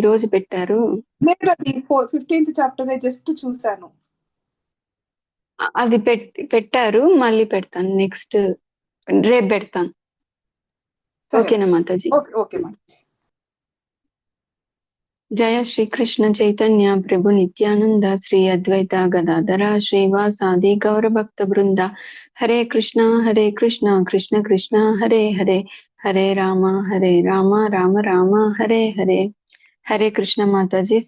రోజు పెట్టారు. లేదు, అది 15th చాప్టర్ జస్ట్ చూసాను. అది పెట్టారు, మళ్ళీ పెడతాను. నెక్స్ట్ రేపు పెడతాను. ఓకేనా మాతాజీ? ఓకే మాతాజీ. జయ శ్రీకృష్ణ చైతన్య ప్రభు నిత్యానంద శ్రీ అద్వైత గదాధర శ్రీవాసాది గౌర భక్త బృంద. హరే కృష్ణ కృష్ణ కృష్ణ హరే హరే, హరే రామ రామ రామ హరే హరే. హరే కృష్ణ మాతాజీ.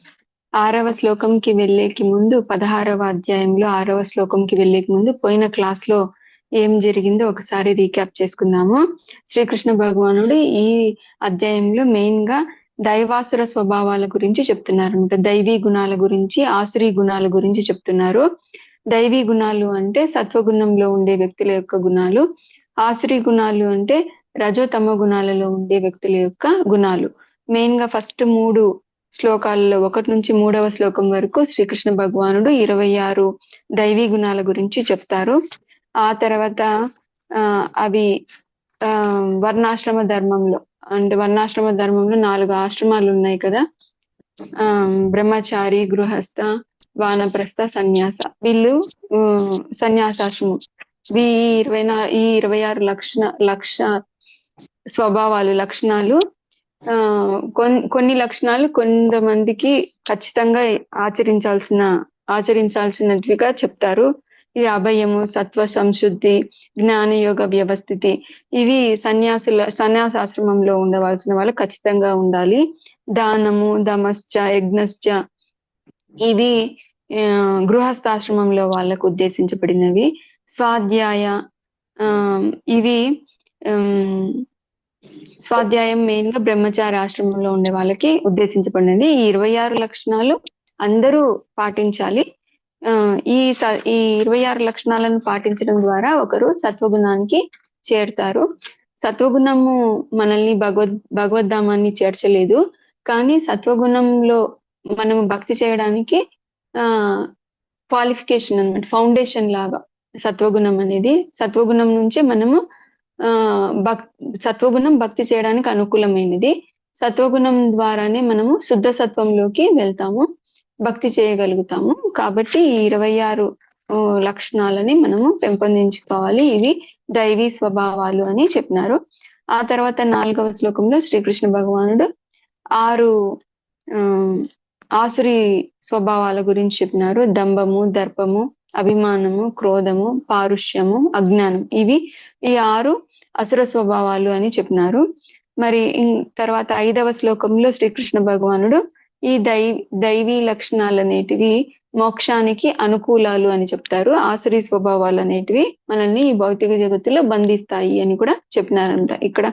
6వ శ్లోకంకి వెళ్ళేకి ముందు 16వ అధ్యాయంలో 6వ శ్లోకంకి వెళ్ళేకి ముందు పోయిన క్లాస్ లో ఏం జరిగిందో ఒకసారి రీక్యాప్ చేసుకుందాము. శ్రీకృష్ణ భగవానుడు ఈ అధ్యాయంలో మెయిన్ గా దైవాసుర స్వభావాల గురించి చెప్తున్నారు అనమాట. దైవీ గుణాల గురించి, ఆసురీ గుణాల గురించి చెప్తున్నారు. దైవీ గుణాలు అంటే సత్వగుణంలో ఉండే వ్యక్తుల యొక్క గుణాలు, ఆసురీ గుణాలు అంటే రజోతమ గుణాలలో ఉండే వ్యక్తుల యొక్క గుణాలు. మెయిన్ గా ఫస్ట్ 3 శ్లోకాలలో 1 నుంచి 3వ శ్లోకం వరకు శ్రీకృష్ణ భగవానుడు 26 దైవీ గుణాల గురించి చెప్తారు. ఆ తర్వాత అవి వర్ణాశ్రమ ధర్మంలో, అంటే వర్ణాశ్రమ ధర్మంలో 4 ఆశ్రమాలు ఉన్నాయి కదా, బ్రహ్మచారి, గృహస్థ, వానప్రస్థ, సన్యాస. వీళ్ళు సన్యాసాశ్రమం. ఈ 26 లక్ష స్వభావాలు, లక్షణాలు, కొన్ని లక్షణాలు కొంతమందికి ఖచ్చితంగా ఆచరించాల్సినవిగా చెప్తారు. ఈ అభయము, సత్వ సంశుద్ధి, జ్ఞానయోగ వ్యవస్థితి, ఇవి సన్యాసాశ్రమంలో ఉండవలసిన వాళ్ళు ఖచ్చితంగా ఉండాలి. దానము, దమశ్చ, యజ్ఞశ్చ, ఇవి గృహస్థాశ్రమంలో వాళ్ళకు ఉద్దేశించబడినవి. స్వాధ్యాయ, ఇవి స్వాధ్యాయం మెయిన్ గా బ్రహ్మచారి ఆశ్రమంలో ఉండే వాళ్ళకి ఉద్దేశించబడినది. ఈ 26 లక్షణాలు అందరూ పాటించాలి. ఈ 26 లక్షణాలను పాటించడం ద్వారా ఒకరు సత్వగుణానికి చేరుతారు. సత్వగుణము మనల్ని భగవద్ధామాన్ని చేర్చలేదు, కానీ సత్వగుణంలో మనము భక్తి చేయడానికి క్వాలిఫికేషన్ అన్నమాట, ఫౌండేషన్ లాగా సత్వగుణం అనేది. సత్వగుణం నుంచే మనము సత్వగుణం భక్తి చేయడానికి అనుకూలమైనది. సత్వగుణం ద్వారానే మనము శుద్ధ సత్వంలోకి వెళ్తాము, భక్తి చేయగలుగుతాము. కాబట్టి ఈ 26 లక్షణాలని మనము పెంపొందించుకోవాలి. ఇవి దైవీ స్వభావాలు అని చెప్పినారు. ఆ తర్వాత 4వ శ్లోకంలో శ్రీకృష్ణ భగవానుడు 6 ఆసురి స్వభావాల గురించి చెప్పినారు. దంభము, దర్పము, అభిమానము, క్రోధము, పారుష్యము, అజ్ఞానం. ఇవి ఈ 6 అసుర స్వభావాలు అని చెప్పినారు. మరి తర్వాత 5వ శ్లోకంలో శ్రీకృష్ణ భగవానుడు ఈ దైవీ లక్షణాలు అనేటివి మోక్షానికి అనుకూలాలు అని చెప్తారు. ఆసురీ స్వభావాలు అనేటివి మనల్ని ఈ భౌతిక జగత్తులో బంధిస్తాయి అని కూడా చెప్పినారంట. ఇక్కడ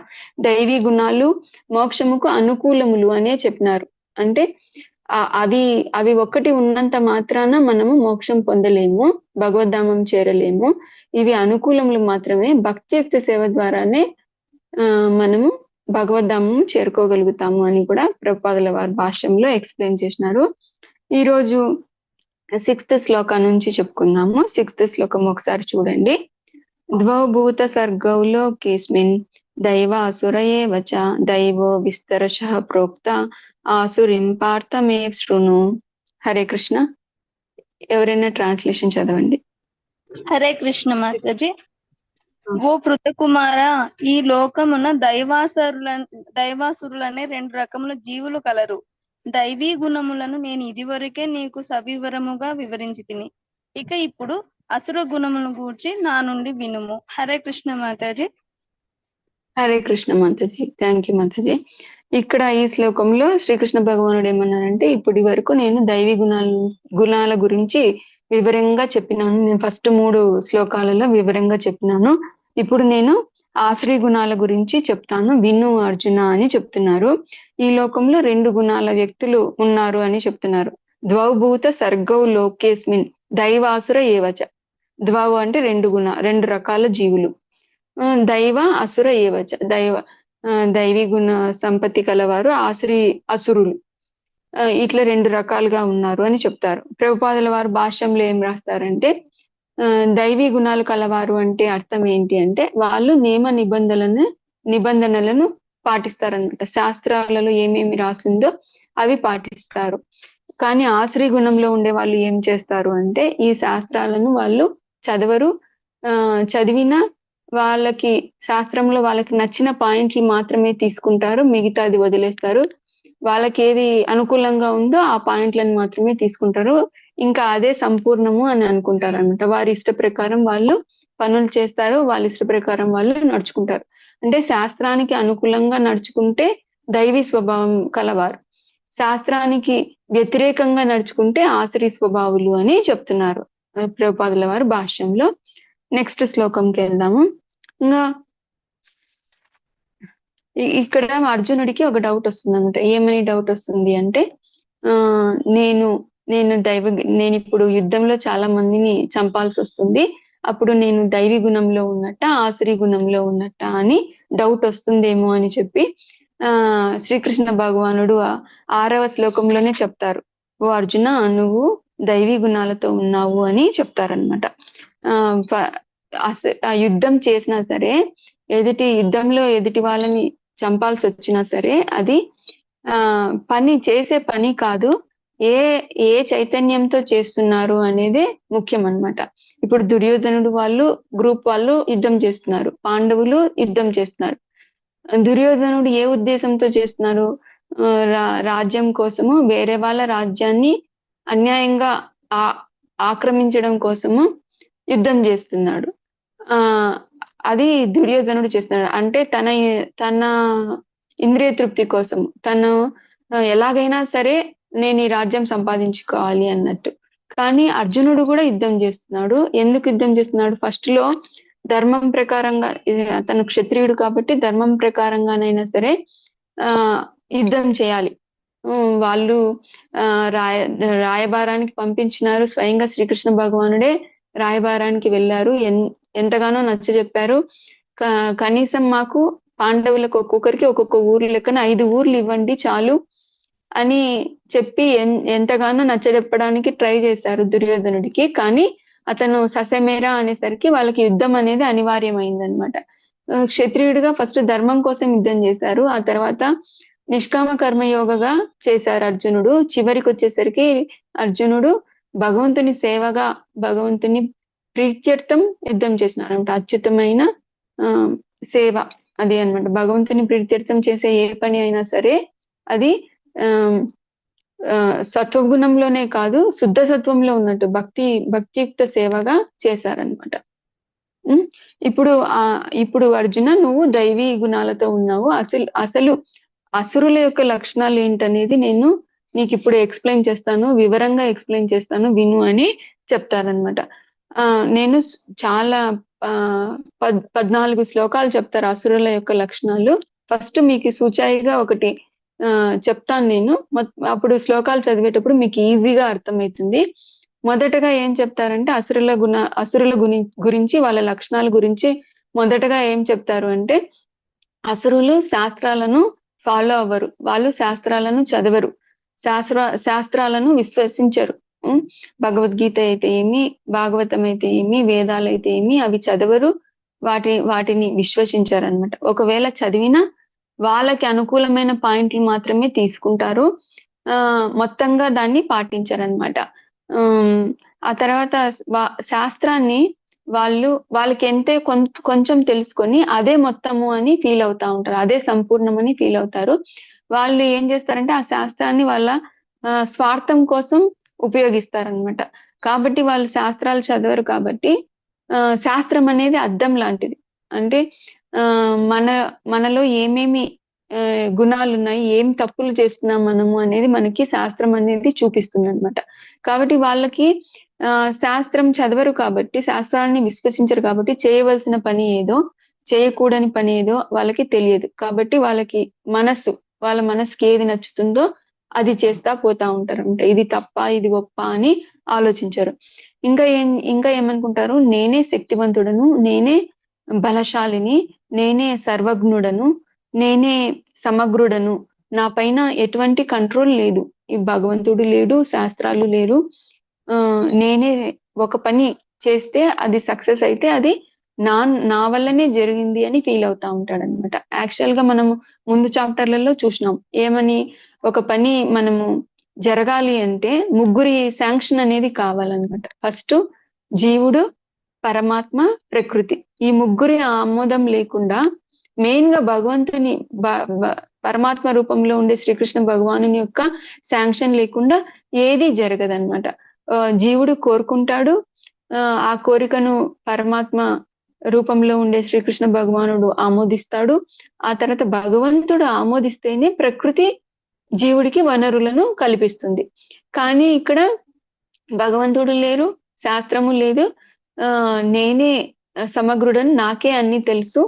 దైవీ గుణాలు మోక్షముకు అనుకూలములు అనే చెప్పినారు. అంటే అవి ఒక్కటి ఉన్నంత మాత్రాన మనము మోక్షం పొందలేము, భగవద్ధామం చేరలేము. ఇవి అనుకూలములు మాత్రమే. భక్తియుక్త సేవ ద్వారానే మనము భగవద్ధామం చేరుకోగలుగుతాము అని కూడా ప్రభుపాదుల వారి భాష్యంలో ఎక్స్ప్లెయిన్ చేసినారు. ఈరోజు 6th శ్లోకం నుంచి చెప్పుకుందాము. 6th శ్లోకం ఒకసారి చూడండి. ద్వౌభూత సర్గౌలో కేస్మిన్ దైవ అసుర ఏవ చ దైవో విస్తరశః ప్రోక్త ఆసురిం పార్థమే శృణు. హరే కృష్ణ. ఎవరైనా ట్రాన్స్లేషన్ చదవండి. హరే కృష్ణ మాతాజీ. ఓ పృథకుమార, ఈ లోకమున దైవాసురులనే 2 రకముల జీవులు కలరు. దైవీ గుణములను నేను ఇదివరకే నీకు సవివరముగా వివరించి తిని. ఇక ఇప్పుడు అసుర గుణములను గూర్చి నా నుండి వినుము. హరే కృష్ణ మాతాజీ. హరే కృష్ణ మాతాజీ. Thank you mataji. ఇక్కడ ఈ శ్లోకంలో శ్రీకృష్ణ భగవానుడు ఏమన్నారంటే, ఇప్పటి వరకు నేను దైవీ గుణాల గురించి వివరంగా చెప్పినాను. నేను ఫస్ట్ 3 శ్లోకాలలో వివరంగా చెప్పినాను. ఇప్పుడు నేను ఆశ్రీ గుణాల గురించి చెప్తాను, విను అర్జున అని చెప్తున్నారు. ఈ లోకంలో 2 గుణాల వ్యక్తులు ఉన్నారు అని చెప్తున్నారు. ద్వౌభూత సర్గౌ లోకేస్మిన్ దైవాసుర ఏవచ. ద్వౌ అంటే 2 రకాల జీవులు. దైవ అసుర ఏవచ. దైవీ గుణ సంపత్తి కలవారు, అసురులు. ఇట్లా 2 రకాలుగా ఉన్నారు అని చెప్తారు. ప్రభుపాదుల వారు భాష్యంలో ఏం రాస్తారంటే, దైవీ గుణాలు కలవారు అంటే అర్థం ఏంటి అంటే, వాళ్ళు నియమ నిబంధనలను పాటిస్తారనమాట. శాస్త్రాలలో ఏమేమి రాసిందో అవి పాటిస్తారు. కానీ ఆశ్రయ గుణంలో ఉండే వాళ్ళు ఏం చేస్తారు అంటే ఈ శాస్త్రాలను వాళ్ళు చదవరు. చదివినా వాళ్ళకి శాస్త్రంలో వాళ్ళకి నచ్చిన పాయింట్లు మాత్రమే తీసుకుంటారు, మిగతాది వదిలేస్తారు. వాళ్ళకి ఏది అనుకూలంగా ఉందో ఆ పాయింట్లను మాత్రమే తీసుకుంటారు. ఇంకా అదే సంపూర్ణము అని అనుకుంటారు అనమాట. వారి ఇష్ట ప్రకారం వాళ్ళు పనులు చేస్తారు, వాళ్ళ ఇష్ట ప్రకారం వాళ్ళు నడుచుకుంటారు. అంటే శాస్త్రానికి అనుకూలంగా నడుచుకుంటే దైవీ స్వభావం కలవారు, శాస్త్రానికి వ్యతిరేకంగా నడుచుకుంటే ఆశ్రయ స్వభావులు అని చెప్తున్నారు ప్రభుపాదుల వారు భాష్యంలో. నెక్స్ట్ శ్లోకంకి వెళ్దాము. ఇంకా ఇక్కడ అర్జునుడికి ఒక డౌట్ వస్తుంది అనమాట. ఏమని డౌట్ వస్తుంది అంటే నేను నేను ఇప్పుడు యుద్ధంలో చాలా మందిని చంపాల్సి వస్తుంది, అప్పుడు నేను దైవీ గుణంలో ఉన్నట్ట ఆసురీ గుణంలో ఉన్నట్ట అని డౌట్ వస్తుందేమో అని చెప్పి శ్రీకృష్ణ భగవానుడు 6వ శ్లోకంలోనే చెప్తారు, ఓ అర్జున నువ్వు దైవీ గుణాలతో ఉన్నావు అని చెప్తారనమాట. యుద్ధం చేసినా సరే, యుద్ధంలో ఎదుటి వాళ్ళని చంపాల్సి వచ్చినా సరే అది చేసే పని కాదు, ఏ చైతన్యంతో చేస్తున్నారు అనేది ముఖ్యం అన్నమాట. ఇప్పుడు దుర్యోధనుడు వాళ్ళు గ్రూప్ వాళ్ళు యుద్ధం చేస్తున్నారు, పాండవులు యుద్ధం చేస్తున్నారు. దుర్యోధనుడు ఏ ఉద్దేశంతో చేస్తున్నారు? రాజ్యం కోసము, వేరే వాళ్ళ రాజ్యాన్ని అన్యాయంగా ఆక్రమించడం కోసము యుద్ధం చేస్తున్నాడు. అది దుర్యోధనుడు చేస్తున్నాడు. అంటే తన ఇంద్రియ తృప్తి కోసం, తను ఎలాగైనా సరే నేను ఈ రాజ్యం సంపాదించుకోవాలి అన్నట్టు. కానీ అర్జునుడు కూడా యుద్ధం చేస్తున్నాడు. ఎందుకు యుద్ధం చేస్తున్నాడు? ఫస్ట్ లో ధర్మం ప్రకారంగా, తను క్షత్రియుడు కాబట్టి ధర్మం ప్రకారంగానైనా సరే యుద్ధం చేయాలి. వాళ్ళు రాయబారానికి పంపించినారు, స్వయంగా శ్రీకృష్ణ భగవానుడే రాయబారానికి వెళ్ళారు, ఎంతగానో నచ్చ చెప్పారు. కనీసం మాకు పాండవులకు ఒక్కొక్కరికి ఒక్కొక్క ఊరు లెక్కన 5 ఊర్లు ఇవ్వండి చాలు అని చెప్పి ఎంతగానో నచ్చజెప్పడానికి ట్రై చేశారు దుర్యోధనుడికి. కానీ అతను ససమేరా అనేసరికి వాళ్ళకి యుద్ధం అనేది అనివార్యమైందనమాట. క్షత్రియుడిగా ఫస్ట్ ధర్మం కోసం యుద్ధం చేశారు, ఆ తర్వాత నిష్కామ కర్మయోగగా చేశారు అర్జునుడు. చివరికి వచ్చేసరికి అర్జునుడు భగవంతుని సేవగా, భగవంతుని ప్రీత్యర్థం యుద్ధం చేసినారు అనమాట. అత్యుత్తమైన సేవ అది అనమాట. భగవంతుని ప్రీత్యర్థం చేసే ఏ పని అయినా సరే అది సత్వగుణంలోనే కాదు, శుద్ధ సత్వంలో ఉన్నట్టు భక్తియుక్త సేవగా చేశారనమాట. ఇప్పుడు అర్జున నువ్వు దైవీ గుణాలతో ఉన్నావు. అసలు అసురుల యొక్క లక్షణాలు ఏంటనేది నేను నీకు ఇప్పుడు ఎక్స్ప్లెయిన్ చేస్తాను, వివరంగా ఎక్స్ప్లెయిన్ చేస్తాను, విను అని చెప్తారనమాట. నేను చాలా 14 శ్లోకాలు చెప్తారు అసురుల యొక్క లక్షణాలు. ఫస్ట్ మీకు సూచాయిగా ఒకటి చెప్తాను నేను, అప్పుడు శ్లోకాలు చదివేటప్పుడు మీకు ఈజీగా అర్థమవుతుంది. మొదటగా ఏం చెప్తారంటే అసురుల గురించి, వాళ్ళ లక్షణాల గురించి మొదటగా ఏం చెప్తారు అంటే, అసురులు శాస్త్రాలను ఫాలో అవ్వరు, వాళ్ళు శాస్త్రాలను చదవరు, శాస్త్రాలను విశ్వసించరు. భగవద్గీత అయితే ఏమి, భాగవతం అయితే ఏమి, వేదాలు అయితే ఏమి, అవి చదవరు, వాటిని విశ్వసించారు అనమాట. ఒకవేళ చదివినా వాళ్ళకి అనుకూలమైన పాయింట్లు మాత్రమే తీసుకుంటారు, మొత్తంగా దాన్ని పాటించారనమాట. ఆ తర్వాత శాస్త్రాన్ని వాళ్ళకి ఎంతే కొంచెం తెలుసుకొని అదే మొత్తము అని ఫీల్ అవుతా ఉంటారు, అదే సంపూర్ణమని ఫీల్ అవుతారు. వాళ్ళు ఏం చేస్తారంటే ఆ శాస్త్రాన్ని వాళ్ళ స్వార్థం కోసం ఉపయోగిస్తారనమాట. కాబట్టి వాళ్ళు శాస్త్రాలు చదవరు. కాబట్టి శాస్త్రం అనేది అద్దం లాంటిది. అంటే మనలో ఏమేమి గుణాలు ఉన్నాయి, ఏం తప్పులు చేస్తున్నాం మనము అనేది మనకి శాస్త్రం అనేది చూపిస్తుంది అనమాట. కాబట్టి వాళ్ళకి శాస్త్రం చదవరు కాబట్టి, శాస్త్రాన్ని విశ్వసించరు కాబట్టి చేయవలసిన పని ఏదో, చేయకూడని పని ఏదో వాళ్ళకి తెలియదు. కాబట్టి వాళ్ళకి వాళ్ళ మనసుకి ఏది నచ్చుతుందో అది చేస్తా పోతా ఉంటారు అనమాట. ఇది తప్ప ఇది ఒప్ప అని ఆలోచించరు. ఇంకా ఏమనుకుంటారు, నేనే శక్తివంతుడను, నేనే బలశాలిని, నేనే సర్వజ్ఞుడను, నేనే సమగ్రుడను, నా పైన ఎటువంటి కంట్రోల్ లేదు, ఈ భగవంతుడు లేడు, శాస్త్రాలు లేరు, నేనే ఒక పని చేస్తే అది సక్సెస్ అయితే అది నా వల్లనే జరిగింది అని ఫీల్ అవుతా ఉంటాడు అనమాట. యాక్చువల్ గా మనం ముందు చాప్టర్లలో చూసినాం ఏమని, ఒక పని మనము జరగాలి అంటే ముగ్గురి శాంక్షన్ అనేది కావాలన్నమాట. ఫస్ట్ జీవుడు, పరమాత్మ, ప్రకృతి. ఈ ముగ్గురి ఆమోదం లేకుండా మెయిన్ గా భగవంతుని పరమాత్మ రూపంలో ఉండే శ్రీకృష్ణ భగవాను యొక్క శాంక్షన్ లేకుండా ఏది జరగదన్నమాట. జీవుడు కోరుకుంటాడు, ఆ కోరికను పరమాత్మ రూపంలో ఉండే శ్రీకృష్ణ భగవానుడు ఆమోదిస్తాడు. ఆ తర్వాత భగవంతుడు ఆమోదిస్తేనే ప్రకృతి జీవుడికి వనరులను కల్పిస్తుంది. కానీ ఇక్కడ భగవంతుడు లేరు, శాస్త్రము లేదు, నేనే సమగ్రుడను, నాకే అన్ని తెలుసు,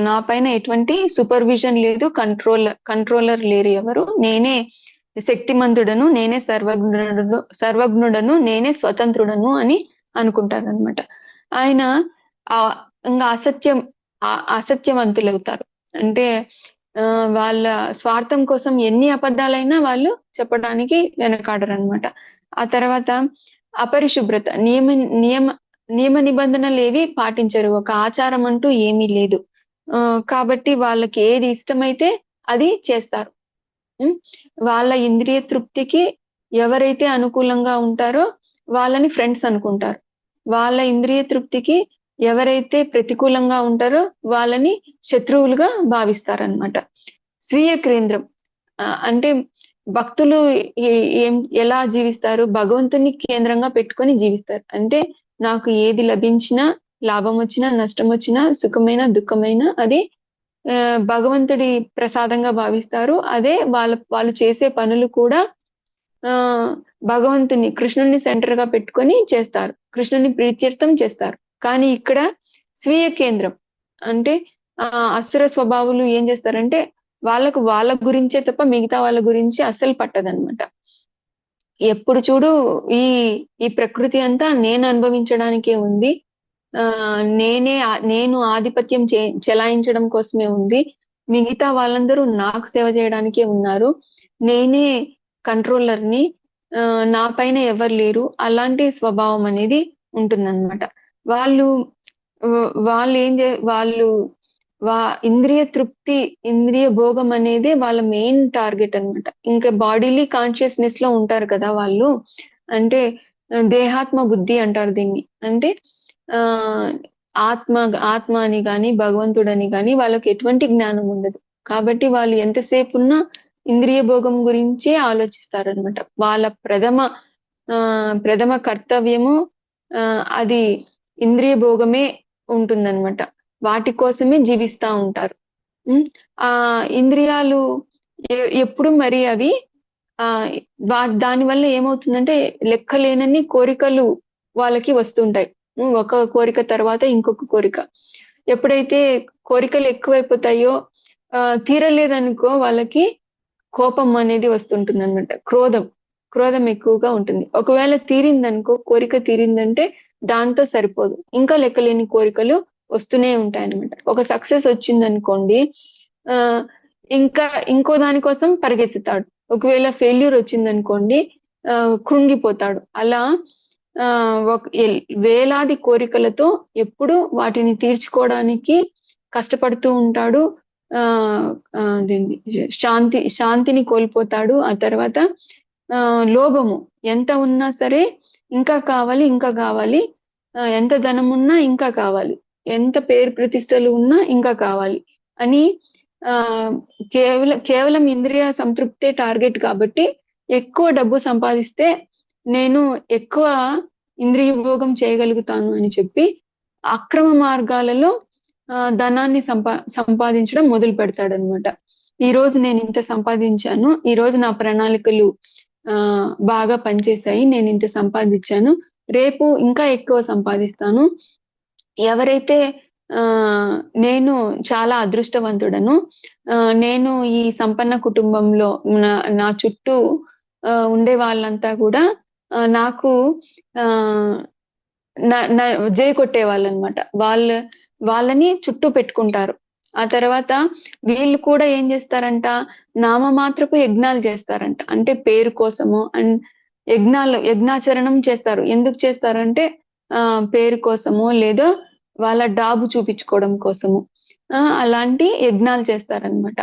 నా పైన ఎటువంటి సూపర్విజన్ లేదు, కంట్రోలర్ లేరు ఎవరు, నేనే శక్తిమంతుడను, నేనే సర్వజ్ఞుడను, నేనే స్వతంత్రుడను అని అనుకుంటారనమాట. ఆయన ఇంకా అసత్యవంతులవుతారు. అంటే వాళ్ళ స్వార్థం కోసం ఎన్ని అబద్ధాలైనా వాళ్ళు చెప్పడానికి వెనకాడరు అనమాట. ఆ తర్వాత అపరిశుభ్రత, నియమ నిబంధనలు ఏవి పాటించరు, ఒక ఆచారం అంటూ ఏమీ లేదు. కాబట్టి వాళ్ళకి ఏది ఇష్టమైతే అది చేస్తారు. వాళ్ళ ఇంద్రియ తృప్తికి ఎవరైతే అనుకూలంగా ఉంటారో వాళ్ళని ఫ్రెండ్స్ అనుకుంటారు. వాళ్ళ ఇంద్రియ తృప్తికి ఎవరైతే ప్రతికూలంగా ఉంటారో వాళ్ళని శత్రువులుగా భావిస్తారనమాట. స్వీయ కేంద్రం అంటే భక్తులు ఎలా జీవిస్తారు, భగవంతుని కేంద్రంగా పెట్టుకొని జీవిస్తారు. అంటే నాకు ఏది లభించినా, లాభం వచ్చినా, నష్టం వచ్చినా, సుఖమైన దుఃఖమైన అది భగవంతుడి ప్రసాదంగా భావిస్తారు. అదే వాళ్ళు చేసే పనులు కూడా భగవంతుని, కృష్ణుని సెంటర్ గా పెట్టుకొని చేస్తారు, కృష్ణుని ప్రీత్యర్థం చేస్తారు. కానీ ఇక్కడ స్వీయ కేంద్రం అంటే అసుర స్వభావులు ఏం చేస్తారంటే వాళ్ళ గురించే తప్ప మిగతా వాళ్ళ గురించి అస్సలు పట్టదనమాట. ఎప్పుడు చూడు ఈ ప్రకృతి అంతా నేను అనుభవించడానికే ఉంది, నేను ఆధిపత్యం చెలాయించడం కోసమే ఉంది, మిగతా వాళ్ళందరూ నాకు సేవ చేయడానికే ఉన్నారు, నేనే కంట్రోలర్ని, నా పైన ఎవరు లేరు, అలాంటి స్వభావం అనేది ఉంటుందన్నమాట. వాళ్ళు ఇంద్రియ తృప్తి, ఇంద్రియ భోగం అనేది వాళ్ళ మెయిన్ టార్గెట్ అన్నమాట. ఇంకా బాడీలీ కాన్షియస్నెస్ లో ఉంటారు కదా వాళ్ళు, అంటే దేహాత్మ బుద్ధి అంటారు దీన్ని. అంటే ఆత్మ అని గాని భగవంతుడని గాని వాళ్ళకి ఎటువంటి జ్ఞానం ఉండదు. కాబట్టి వాళ్ళు ఎంతసేపు ఉన్నా ఇంద్రియ భోగం గురించే ఆలోచిస్తారనమాట. వాళ్ళ ప్రథమ కర్తవ్యము అది ఇంద్రియ భోగమే ఉంటుందన్నమాట. వాటి కోసమే జీవిస్తా ఉంటారు. ఇంద్రియాలు ఎప్పుడు మరి అవి దాని వల్ల ఏమవుతుందంటే లెక్కలేనన్ని కోరికలు వాళ్ళకి వస్తుంటాయి. ఒక కోరిక తర్వాత ఇంకొక కోరిక. ఎప్పుడైతే కోరికలు ఎక్కువైపోతాయో, తీరలేదనుకో వాళ్ళకి కోపం అనేది వస్తుంటుంది అనమాట. క్రోధం ఎక్కువగా ఉంటుంది. ఒకవేళ తీరిందనుకో, కోరిక తీరిందంటే దాంతో సరిపోదు, ఇంకా లెక్కలేని కోరికలు వస్తూనే ఉంటాయన్నమాట. ఒక సక్సెస్ వచ్చిందనుకోండి, ఇంకా ఇంకో దానికోసం పరిగెత్తుతాడు. ఒకవేళ ఫెయిల్యూర్ వచ్చిందనుకోండి, కృంగిపోతాడు. అలా వేలాది కోరికలతో ఎప్పుడు వాటిని తీర్చుకోవడానికి కష్టపడుతూ ఉంటాడు. శాంతిని కోల్పోతాడు. ఆ తర్వాత లోభము, ఎంత ఉన్నా సరే ఇంకా కావాలి, ఇంకా కావాలి, ఎంత ధనం ఉన్నా ఇంకా కావాలి, ఎంత పేరు ప్రతిష్టలు ఉన్నా ఇంకా కావాలి అని కేవలం ఇంద్రియ సంతృప్తే టార్గెట్. కాబట్టి ఎక్కువ డబ్బు సంపాదిస్తే నేను ఎక్కువ ఇంద్రియ భోగం చేయగలుగుతాను అని చెప్పి అక్రమ మార్గాలలో ధనాన్ని సంపాదించడం మొదలు పెడతాడు అనమాట. ఈ రోజు నేను ఇంత సంపాదించాను, ఈ రోజు నా ప్రణాళికలు బాగా పనిచేశాయి, నేను ఇంత సంపాదించాను, రేపు ఇంకా ఎక్కువ సంపాదిస్తాను, ఎవరైతే నేను చాలా అదృష్టవంతుడను, నేను ఈ సంపన్న కుటుంబంలో నా చుట్టూ ఉండే వాళ్ళంతా కూడా నాకు జై కొట్టే వాళ్ళనమాట. వాళ్ళని చుట్టూ పెట్టుకుంటారు. ఆ తర్వాత వీళ్ళు కూడా ఏం చేస్తారంట, నామమాత్రపు యజ్ఞాలు చేస్తారంట. అంటే పేరు కోసము అండ్ యజ్ఞాచరణం చేస్తారు. ఎందుకు చేస్తారంటే పేరు కోసము, లేదా వాళ్ళ డాబు చూపించుకోవడం కోసము అలాంటి యజ్ఞాలు చేస్తారనమాట.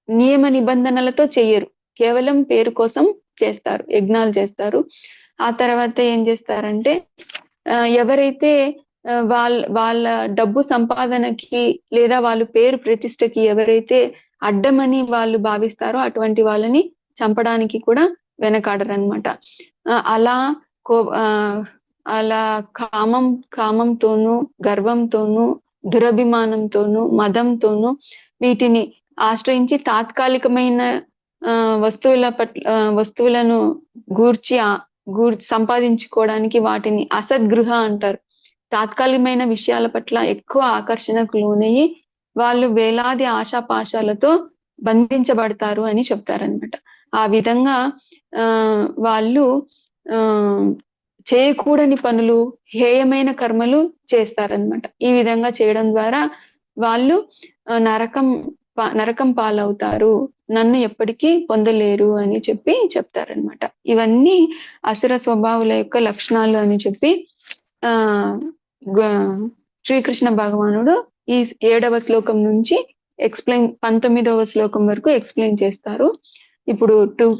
నియమ నిబంధనలతో చెయ్యరు, కేవలం పేరు కోసం చేస్తారు, యజ్ఞాలు చేస్తారు. ఆ తర్వాత ఏం చేస్తారంటే ఎవరైతే వాళ్ళ డబ్బు సంపాదనకి లేదా వాళ్ళ పేరు ప్రతిష్టకి ఎవరైతే అడ్డమని వాళ్ళు భావిస్తారో అటువంటి వాళ్ళని చంపడానికి కూడా వెనకాడరు అనమాట. అలా అలా కామంతోనూ గర్వంతోనూ దురభిమానంతోనూ మదంతోనూ వీటిని ఆశ్రయించి తాత్కాలికమైన వస్తువులను గూర్చి సంపాదించుకోవడానికి వాటిని అసద్గృహ అంటారు. తాత్కాలికమైన విషయాల పట్ల ఎక్కువ ఆకర్షణకు లోనయ్యి వాళ్ళు వేలాది ఆశాపాశాలతో బంధించబడతారు అని చెప్తారనమాట. ఆ విధంగా వాళ్ళు చేయకూడని పనులు, హేయమైన కర్మలు చేస్తారనమాట. ఈ విధంగా చేయడం ద్వారా వాళ్ళు నరకం పాలవుతారు, నన్ను ఎప్పటికీ పొందలేరు అని చెప్పి చెప్తారనమాట. ఇవన్నీ అసుర స్వభావాల యొక్క లక్షణాలు అని చెప్పి శ్రీకృష్ణ భగవానుడు ఈ 7వ శ్లోకం నుంచి 19వ శ్లోకం వరకు ఎక్స్ప్లెయిన్ చేస్తారు. ఇప్పుడు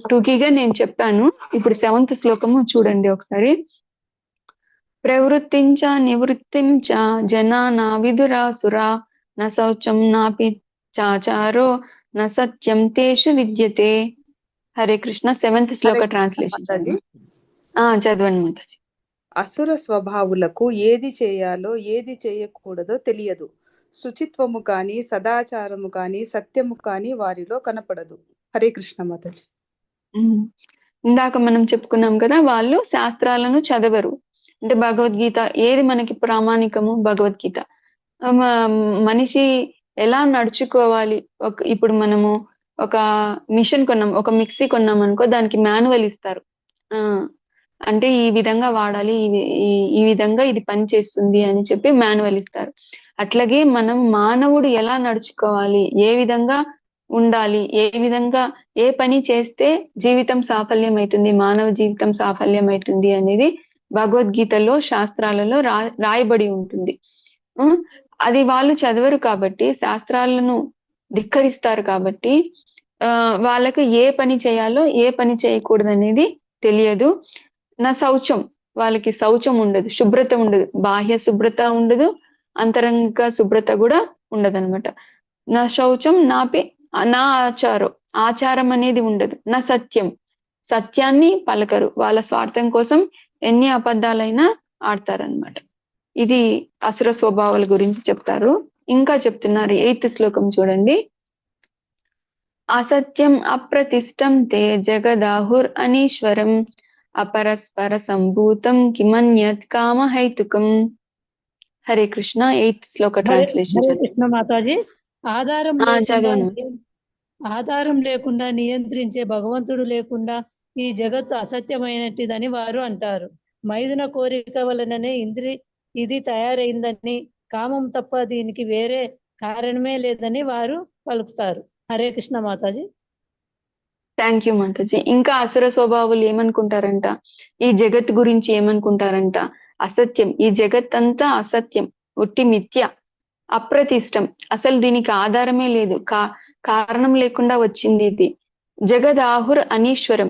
టూకీగా నేను చెప్పాను. ఇప్పుడు 7th శ్లోకము చూడండి ఒకసారి. ప్రవృత్తించ నివృత్తించ జనానా విదురాసురా న శౌచం నాపి చాచారో న సత్యం తేషు విద్యతే. హరే కృష్ణ. 7th శ్లోక ట్రాన్స్లేషన్ చదవండి మాతాజీ. అసుర స్వభావులకు ఏది చేయాలో ఏది చేయకూడదో తెలియదు. శుచిత్వము కాని సదాచారము కాని సత్యము కాని వారిలో కనపడదు. హరే కృష్ణ మాతాజీ. ఇందాక మనం చెప్పుకున్నాం కదా, వాళ్ళు శాస్త్రాలను చదవరు. అంటే భగవద్గీత ఏది మనకి ప్రామాణికము? భగవద్గీత. మనిషి ఎలా నడుచుకోవాలి, ఇప్పుడు మనము ఒక మిషన్ కొన్నాం, ఒక మిక్సీ కొన్నాం అనుకో, దానికి మాన్యువల్ ఇస్తారు. అంటే ఈ విధంగా వాడాలి, ఈ విధంగా ఇది పని చేస్తుంది అని చెప్పి మాన్యువల్ ఇస్తారు. అట్లాగే మనం మానవుడు ఎలా నడుచుకోవాలి, ఏ విధంగా ఉండాలి, ఏ విధంగా ఏ పని చేస్తే జీవితం సాఫల్యం అవుతుంది, మానవ జీవితం సాఫల్యం అవుతుంది అనేది భగవద్గీతలో శాస్త్రాలలో రాయబడి ఉంటుంది. అది వాళ్ళు చదవరు కాబట్టి, శాస్త్రాలను ధిక్కరిస్తారు కాబట్టి వాళ్ళకు ఏ పని చేయాలో ఏ పని చేయకూడదు అనేది తెలియదు. నా శౌచం, వాళ్ళకి శౌచం ఉండదు, శుభ్రత ఉండదు, బాహ్య శుభ్రత ఉండదు, అంతరంగ శుభ్రత కూడా ఉండదు అనమాట. నా శౌచం నా ఆచారం అనేది ఉండదు. నా సత్యం, సత్యాన్ని పలకరు, వాళ్ళ స్వార్థం కోసం ఎన్ని అబద్ధాలైనా ఆడతారనమాట. ఇది అసుర స్వభావాల గురించి చెప్తారు. ఇంకా చెప్తున్నారు 8th శ్లోకం చూడండి. అసత్యం అప్రతిష్టం తే జగదాహుర్ అనీశ్వరం అపరస్పర సంభూతం కిమన్యత్ కామహైతుకం. హరే కృష్ణ. 8th శ్లోక ట్రాన్స్లేషన్. హరే కృష్ణ మాతాజీ. ఆధారం లేకుండా నియంత్రించే భగవంతుడు లేకుండా ఈ జగత్తు అసత్యమైనటిదని వారు అంటారు. మైదున కోరిక వలననే ఇది తయారైందని, కామం తప్ప దీనికి వేరే కారణమే లేదని వారు పలుకుతారు. హరే కృష్ణ మాతాజీ. Thank you mataji. ఇంకా అసుర స్వభావాలు ఏమనుకుంటారంట, ఈ జగత్ గురించి ఏమనుకుంటారంట, అసత్యం, ఈ జగత్ అంతా అసత్యం, ఉట్టి మిథ్య, అప్రతిష్టం, అసలు దీనికి ఆధారమే లేదు, కారణం లేకుండా వచ్చింది ఇది. జగదాహుర్ అనీశ్వరం,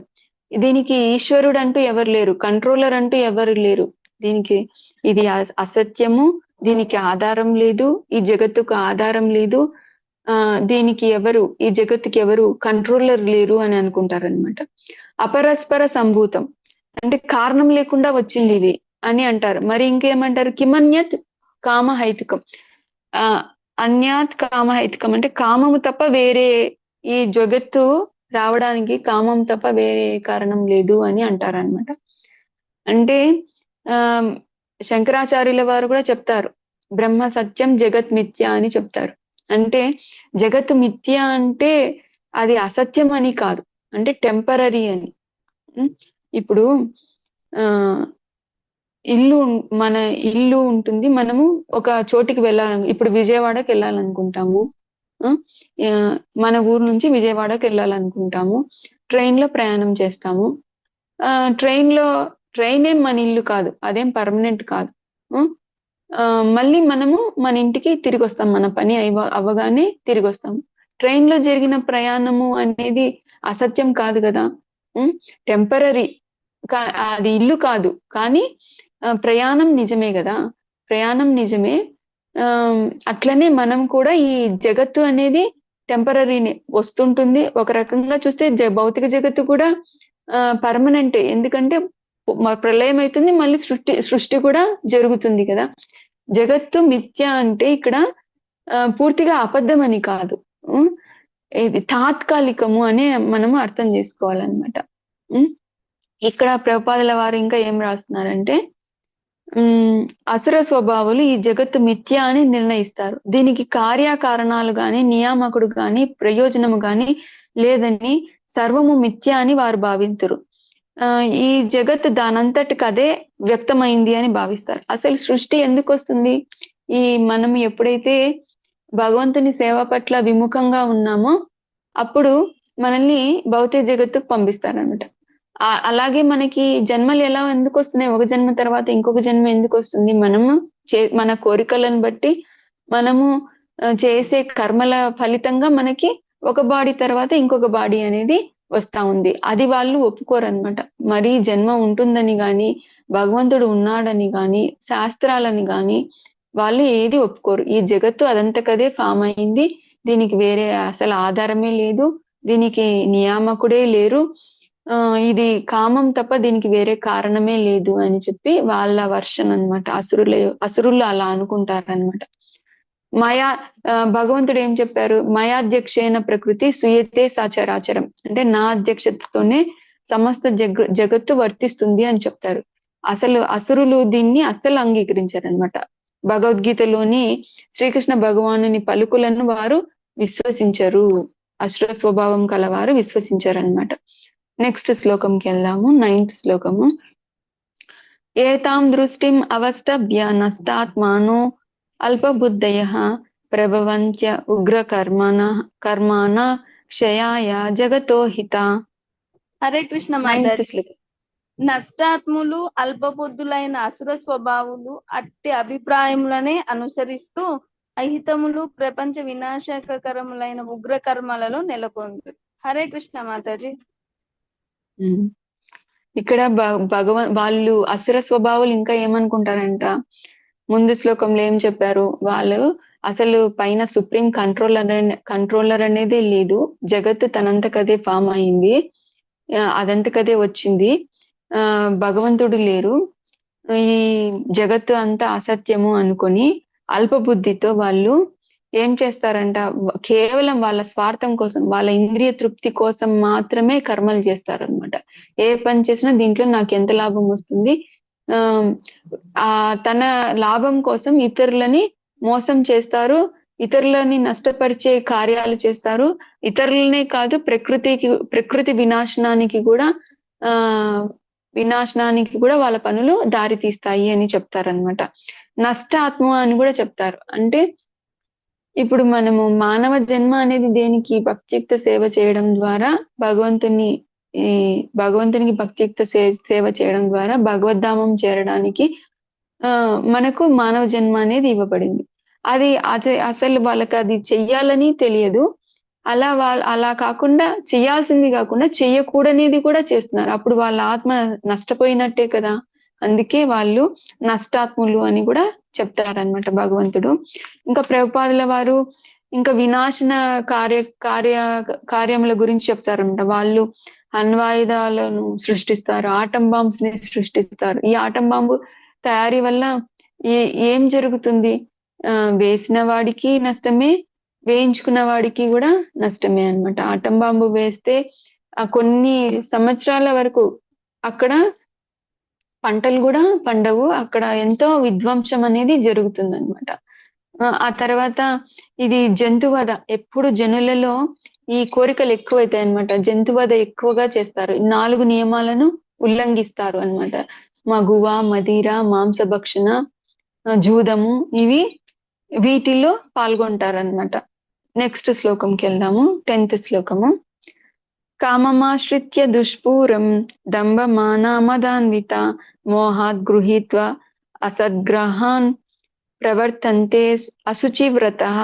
దీనికి ఈశ్వరుడు అంటూ ఎవరు లేరు, కంట్రోలర్ అంటూ ఎవరు లేరు, దీనికి ఇది అసత్యము, దీనికి ఆధారం లేదు, ఈ జగత్తుకు ఆధారం లేదు, దీనికి ఈ జగత్తుకి ఎవరు కంట్రోలర్ లేరు అని అనుకుంటారనమాట. అపరస్పర సంభూతం అంటే కారణం లేకుండా వచ్చింది ఇది అని అంటారు. మరి ఇంకేమంటారు? కిమన్యత్ కామహైతుకం, అన్యాత్ కామహైతుకం అంటే కామము తప్ప వేరే, ఈ జగత్తు రావడానికి కామం తప్ప వేరే కారణం లేదు అని అంటారనమాట. అంటే శంకరాచార్యుల వారు కూడా చెప్తారు, బ్రహ్మ సత్యం జగత్ మిథ్య అని చెప్తారు. అంటే జగత్తు మిథ్య అంటే అది అసత్యం అని కాదు, అంటే టెంపరరీ అని. ఇప్పుడు మన ఇల్లు ఉంటుంది, మనము ఒక చోటికి ఇప్పుడు విజయవాడకి వెళ్ళాలనుకుంటాము, మన ఊరు నుంచి విజయవాడకి వెళ్ళాలనుకుంటాము, ట్రైన్ లో ప్రయాణం చేస్తాము. ట్రైన్ ఏం మన ఇల్లు కాదు, అదేం పర్మనెంట్ కాదు. మళ్ళీ మనము మన ఇంటికి తిరిగి వస్తాం, మన పని అవ్వగానే తిరిగి వస్తాము. ట్రైన్ లో జరిగిన ప్రయాణము అనేది అసత్యం కాదు కదా. టెంపరరీ, అది ఇల్లు కాదు, కానీ ప్రయాణం నిజమే కదా, ప్రయాణం నిజమే. అట్లనే మనం కూడా ఈ జగత్తు అనేది టెంపరరీనే, వస్తుంటుంది. ఒక రకంగా చూస్తే భౌతిక జగత్తు కూడా పర్మనెంటే, ఎందుకంటే ప్రళయం అవుతుంది, మళ్ళీ సృష్టి కూడా జరుగుతుంది కదా. జగత్తు మిథ్య అంటే ఇక్కడ పూర్తిగా అబద్ధం అని కాదు, ఇది తాత్కాలికము అని మనము అర్థం చేసుకోవాలన్నమాట. ఇక్కడ ప్రభుపాదుల వారు ఇంకా ఏం రాస్తున్నారంటే, అసుర స్వభావాలు ఈ జగత్తు మిథ్య అని నిర్ణయిస్తారు. దీనికి కార్యకారణాలు గాని, నియామకుడు గాని, ప్రయోజనము గాని లేదని, సర్వము మిథ్య అని వారు భావింతురు. ఈ జగత్తు దానంతటికి అదే వ్యక్తమైంది అని భావిస్తారు. అసలు సృష్టి ఎందుకు వస్తుంది? ఈ మనం ఎప్పుడైతే భగవంతుని సేవ పట్ల విముఖంగా ఉన్నామో అప్పుడు మనల్ని భౌతిక జగత్తుకు పంపిస్తారనమాట. అలాగే మనకి జన్మలు ఎలా ఎందుకు వస్తున్నాయి? ఒక జన్మ తర్వాత ఇంకొక జన్మ ఎందుకు వస్తుంది? మనము మన కోరికలను బట్టి, మనము చేసే కర్మల ఫలితంగా మనకి ఒక బాడీ తర్వాత ఇంకొక బాడీ అనేది వస్తా ఉంది. అది వాళ్ళు ఒప్పుకోరనమాట. మరి జన్మ ఉంటుందని గాని, భగవంతుడు ఉన్నాడని గాని, శాస్త్రాలని గాని వాళ్ళు ఏది ఒప్పుకోరు. ఈ జగత్తు అదంతకదే ఫామ్ అయింది, దీనికి వేరే అసలు ఆధారమే లేదు, దీనికి నియామకుడే లేరు, ఇది కామం తప్ప దీనికి వేరే కారణమే లేదు అని చెప్పి వాళ్ళ వర్షన్ అన్నమాట. అసురులు అలా అనుకుంటారనమాట. మాయా భగవంతుడు ఏం చెప్పారు? మయాధ్యక్షేన ప్రకృతి సుయతే సాచరాచరం, అంటే నా అధ్యక్షతతోనే సమస్త జగత్తు వర్తిస్తుంది అని చెప్తారు. అసలు అసురులు దీన్ని అస్సలు అంగీకరించారనమాట. భగవద్గీతలోని శ్రీకృష్ణ భగవానుని పలుకులను వారు విశ్వసించరు, అసుర స్వభావం కలవారు విశ్వసించారనమాట. నెక్స్ట్ శ్లోకంకి వెళ్దాము, 9th శ్లోకము. ఏతాం దృష్టిం అవష్టభ్య నష్టాత్మానో అల్పబుద్ధయః ప్రభవంత్య ఉగ్ర కర్మాణ క్షయాయ జగతో హిత. హరే కృష్ణ 9th మాతాజీ. శ్లోకం. నష్టాత్ములు అల్పబుద్ధులైన అసుర స్వభావులు అట్టి అభిప్రాయములనే అనుసరిస్తూ అహితములు ప్రపంచ వినాశకరములైన ఉగ్ర కర్మలలో నెలకొంది. హరే కృష్ణ మాతాజీ. ఇక్కడ వాళ్ళు అసుర స్వభావాలు ఇంకా ఏమనుకుంటారంట? ముందు శ్లోకంలో ఏం చెప్పారు? వాళ్ళు అసలు పైన సుప్రీం కంట్రోలర్ అనేది లేదు, జగత్తు తనంతకదే ఫామ్ అయింది, అదంతకదే వచ్చింది, భగవంతుడు లేరు, ఈ జగత్తు అంతా అసత్యము అనుకొని అల్పబుద్ధితో వాళ్ళు ఏం చేస్తారంట? కేవలం వాళ్ళ స్వార్థం కోసం, వాళ్ళ ఇంద్రియ తృప్తి కోసం మాత్రమే కర్మలు చేస్తారనమాట. ఏ పని చేసినా దీంట్లో నాకు ఎంత లాభం వస్తుంది, తన లాభం కోసం ఇతరులని మోసం చేస్తారు, ఇతరులని నష్టపరిచే కార్యాలు చేస్తారు. ఇతరులనే కాదు, ప్రకృతి వినాశనానికి కూడా వాళ్ళ పనులు దారి తీస్తాయి అని చెప్తారనమాట. నష్టాత్మ అని కూడా చెప్తారు. అంటే ఇప్పుడు మనము మానవ జన్మ అనేది దేనికి? భక్తియుక్త సేవ చేయడం ద్వారా, భగవంతునికి భక్తియుక్త సేవ చేయడం ద్వారా భగవద్ధామం చేరడానికి మనకు మానవ జన్మ అనేది ఇవ్వబడింది. అది అసలు వాళ్ళకి అది చెయ్యాలని తెలియదు. అలా కాకుండా, చెయ్యాల్సింది కాకుండా చెయ్యకూడనిది కూడా చేస్తున్నారు. అప్పుడు వాళ్ళ ఆత్మ నష్టపోయినట్టే కదా. అందుకే వాళ్ళు నష్టాత్ములు అని కూడా చెప్తారనమాట భగవంతుడు. ఇంకా ప్రభుపాదుల వారు ఇంకా వినాశన కార్యముల గురించి చెప్తారనమాట. వాళ్ళు అణ్వాయుధాలను సృష్టిస్తారు, ఆటం బాంబ్స్ ని సృష్టిస్తారు. ఈ ఆటం బాంబు తయారీ వల్ల ఏం జరుగుతుంది? వేసిన వాడికి నష్టమే, వేయించుకున్న వాడికి కూడా నష్టమే అన్నమాట. ఆటం బాంబు వేస్తే కొన్ని సంవత్సరాల వరకు అక్కడ పంటలు కూడా పండవు, అక్కడ ఎంతో విధ్వంసం అనేది జరుగుతుంది అనమాట. ఆ తర్వాత ఇది జంతువధ, ఎప్పుడు జనులలో ఈ కోరికలు ఎక్కువైతాయి అనమాట. జంతువధ ఎక్కువగా చేస్తారు, 4 నియమాలను ఉల్లంఘిస్తారు అన్నమాట. మగువ, మదిర, మాంసభక్షణ, జూదము, వీటిల్లో పాల్గొంటారన్నమాట. నెక్స్ట్ శ్లోకంకి వెళ్దాము, 10th శ్లోకము. కామమాశ్రిత్య దుష్పూరం దంభమానమదాన్విత మోహాత్ గృహీత్వా అసద్గ్రహాన్ ప్రవర్తంతే అశుచివ్రతః.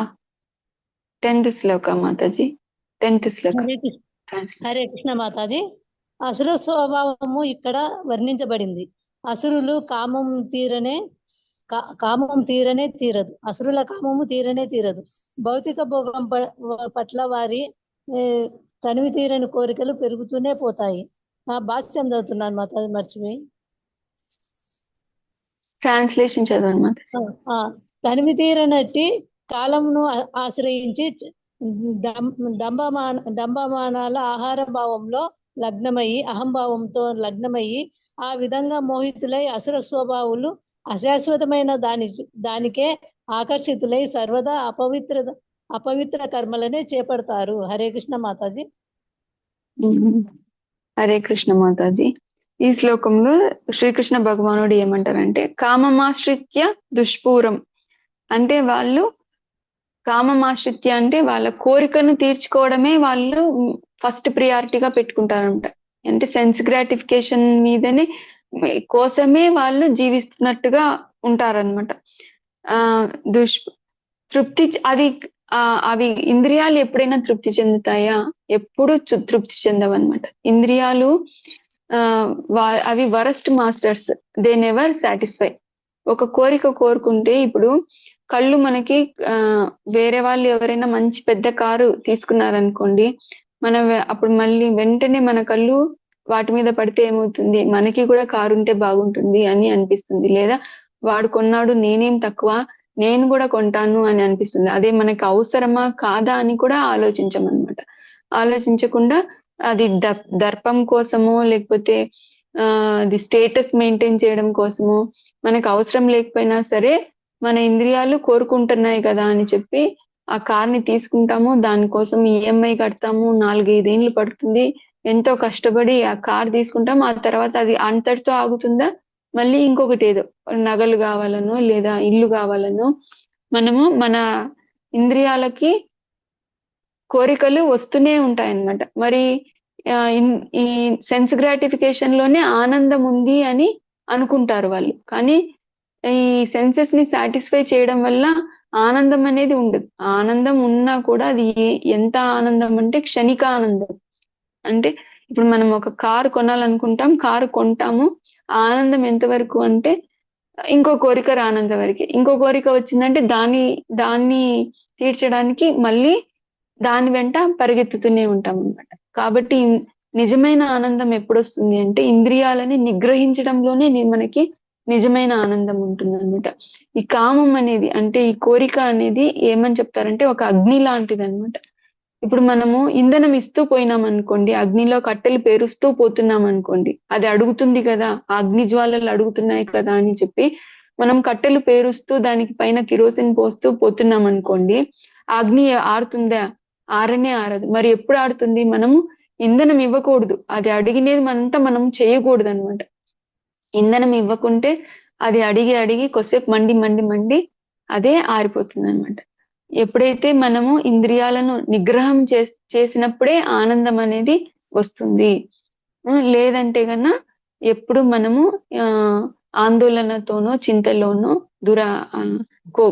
10th శ్లోక మాతాజీ. 10th శ్లోక హరే కృష్ణ ట్రాన్స్లేషన్. హరే కృష్ణ మాతాజీ. అసుర స్వభావము ఇక్కడ వర్ణించబడింది. అసురులు కామం తీరనే తీరదు. అసురుల కామము తీరనే తీరదు. భౌతిక భోగం పట్ల వారి తనివి తీరని కోరికలు పెరుగుతూనే పోతాయి. భాష్యం చదువుతున్నాను మాతాజీ, మర్చిపోయి. ట్రాన్స్లేషన్ చదవండి మాతాజీ. తనివి తీరనట్టి కాలమును ఆశ్రయించి దంభమానాల ఆహార భావంలో లగ్నమయ్యి, అహంభావంతో లగ్నమయ్యి, ఆ విధంగా మోహితులై అసుర స్వభావులు అశాశ్వతమైన దానికే ఆకర్షితులై సర్వదా అపవిత్ర కర్మలనే చేపడతారు. హరే కృష్ణ మాతాజీ. హరే కృష్ణ మాతాజీ. ఈ శ్లోకంలో శ్రీకృష్ణ భగవానుడు ఏమంటారంటే, కామమాశ్రిత్య దుష్పూరం అంటే వాళ్ళు కామమాశ్రిత్య అంటే వాళ్ళ కోరికను తీర్చుకోవడమే వాళ్ళు ఫస్ట్ ప్రియారిటీగా పెట్టుకుంటారంట. అంటే సెన్స్ గ్రాటిఫికేషన్ మీదనే కోసమే వాళ్ళు జీవిస్తున్నట్టుగా ఉంటారనమాట. తృప్తి అవి ఇంద్రియాలు ఎప్పుడైనా తృప్తి చెందుతాయా? ఎప్పుడు తృప్తి చెందవన్నమాట. ఇంద్రియాలు అవి worst masters, they never satisfy. ఒక కోరిక కోరుకుంటే, ఇప్పుడు కళ్ళు మనకి వేరే వాళ్ళు ఎవరైనా మంచి పెద్ద కారు తీసుకున్నారనుకోండి, అప్పుడు మళ్ళీ వెంటనే మన కళ్ళు వాటి మీద పడితే ఏమవుతుంది, మనకి కూడా కారు ఉంటే బాగుంటుంది అని అనిపిస్తుంది. లేదా వాడు కొన్నాడు నేనేం తక్కువ, నేను కూడా కొంటాను అని అనిపిస్తుంది. అదే మనకి అవసరమా కాదా అని కూడా ఆలోచించమన్నమాట. ఆలోచించకుండా అది దర్పం కోసమో లేకపోతే అది స్టేటస్ మెయింటైన్ చేయడం కోసమో, మనకు అవసరం లేకపోయినా సరే మన ఇంద్రియాలు కోరుకుంటున్నాయి కదా అని చెప్పి ఆ కార్ని తీసుకుంటాము. దానికోసం ఈఎంఐ కడతాము, 4-5 ఏళ్ళు పడుతుంది, ఎంతో కష్టపడి ఆ కార్ తీసుకుంటాం. ఆ తర్వాత అది అంతటితో ఆగుతుందా? మళ్ళీ ఇంకొకటి ఏదో నగలు కావాలనో లేదా ఇల్లు కావాలనో మనము మన ఇంద్రియాలకి కోరికలు వస్తూనే ఉంటాయన్నమాట. మరి ఈ సెన్స్ గ్రాటిఫికేషన్ లోనే ఆనందం ఉంది అని అనుకుంటారు వాళ్ళు. కానీ ఈ సెన్సెస్ ని సాటిస్ఫై చేయడం వల్ల ఆనందం అనేది ఉండదు. ఆనందం ఉన్నా కూడా అది ఎంత ఆనందం అంటే క్షణిక ఆనందం. అంటే ఇప్పుడు మనం ఒక కారు కొనాలనుకుంటాం, కారు కొంటాము. ఆనందం ఎంతవరకు అంటే ఇంకో కోరిక రానంత వరకే. ఇంకో కోరిక వచ్చిందంటే దాన్ని తీర్చడానికి మళ్ళీ దాని వెంట పరిగెత్తుతూనే ఉంటాం అన్నమాట. కాబట్టి నిజమైన ఆనందం ఎప్పుడు వస్తుంది అంటే ఇంద్రియాలని నిగ్రహించడంలోనే మనకి నిజమైన ఆనందం ఉంటుంది అనమాట. ఈ కామం అనేది అంటే ఈ కోరిక అనేది ఏమని చెప్తారంటే ఒక అగ్ని లాంటిది అనమాట. ఇప్పుడు మనము ఇంధనం ఇస్తూ పోయినాం అనుకోండి, అగ్నిలో కట్టెలు పేరుస్తూ పోతున్నాం అనుకోండి, అది అడుగుతుంది కదా, ఆ అగ్ని జ్వాలలు అడుగుతున్నాయి కదా అని చెప్పి మనం కట్టెలు పేరుస్తూ దానికి పైన కిరోసిన్ పోస్తూ పోతున్నాం అనుకోండి, ఆ అగ్ని ఆరుతుందా? ఆరనే ఆరదు. మరి ఎప్పుడు ఆడుతుంది? మనము ఇంధనం ఇవ్వకూడదు, అది అడిగినది మనం చేయకూడదు అనమాట. ఇంధనం ఇవ్వకుంటే అది అడిగి కొద్దిసేపు మండి అదే ఆరిపోతుంది అనమాట. ఎప్పుడైతే మనము ఇంద్రియాలను నిగ్రహం చేసినప్పుడే ఆనందం అనేది వస్తుంది. లేదంటే గన ఎప్పుడు మనము ఆందోళనతోనో చింతలోనో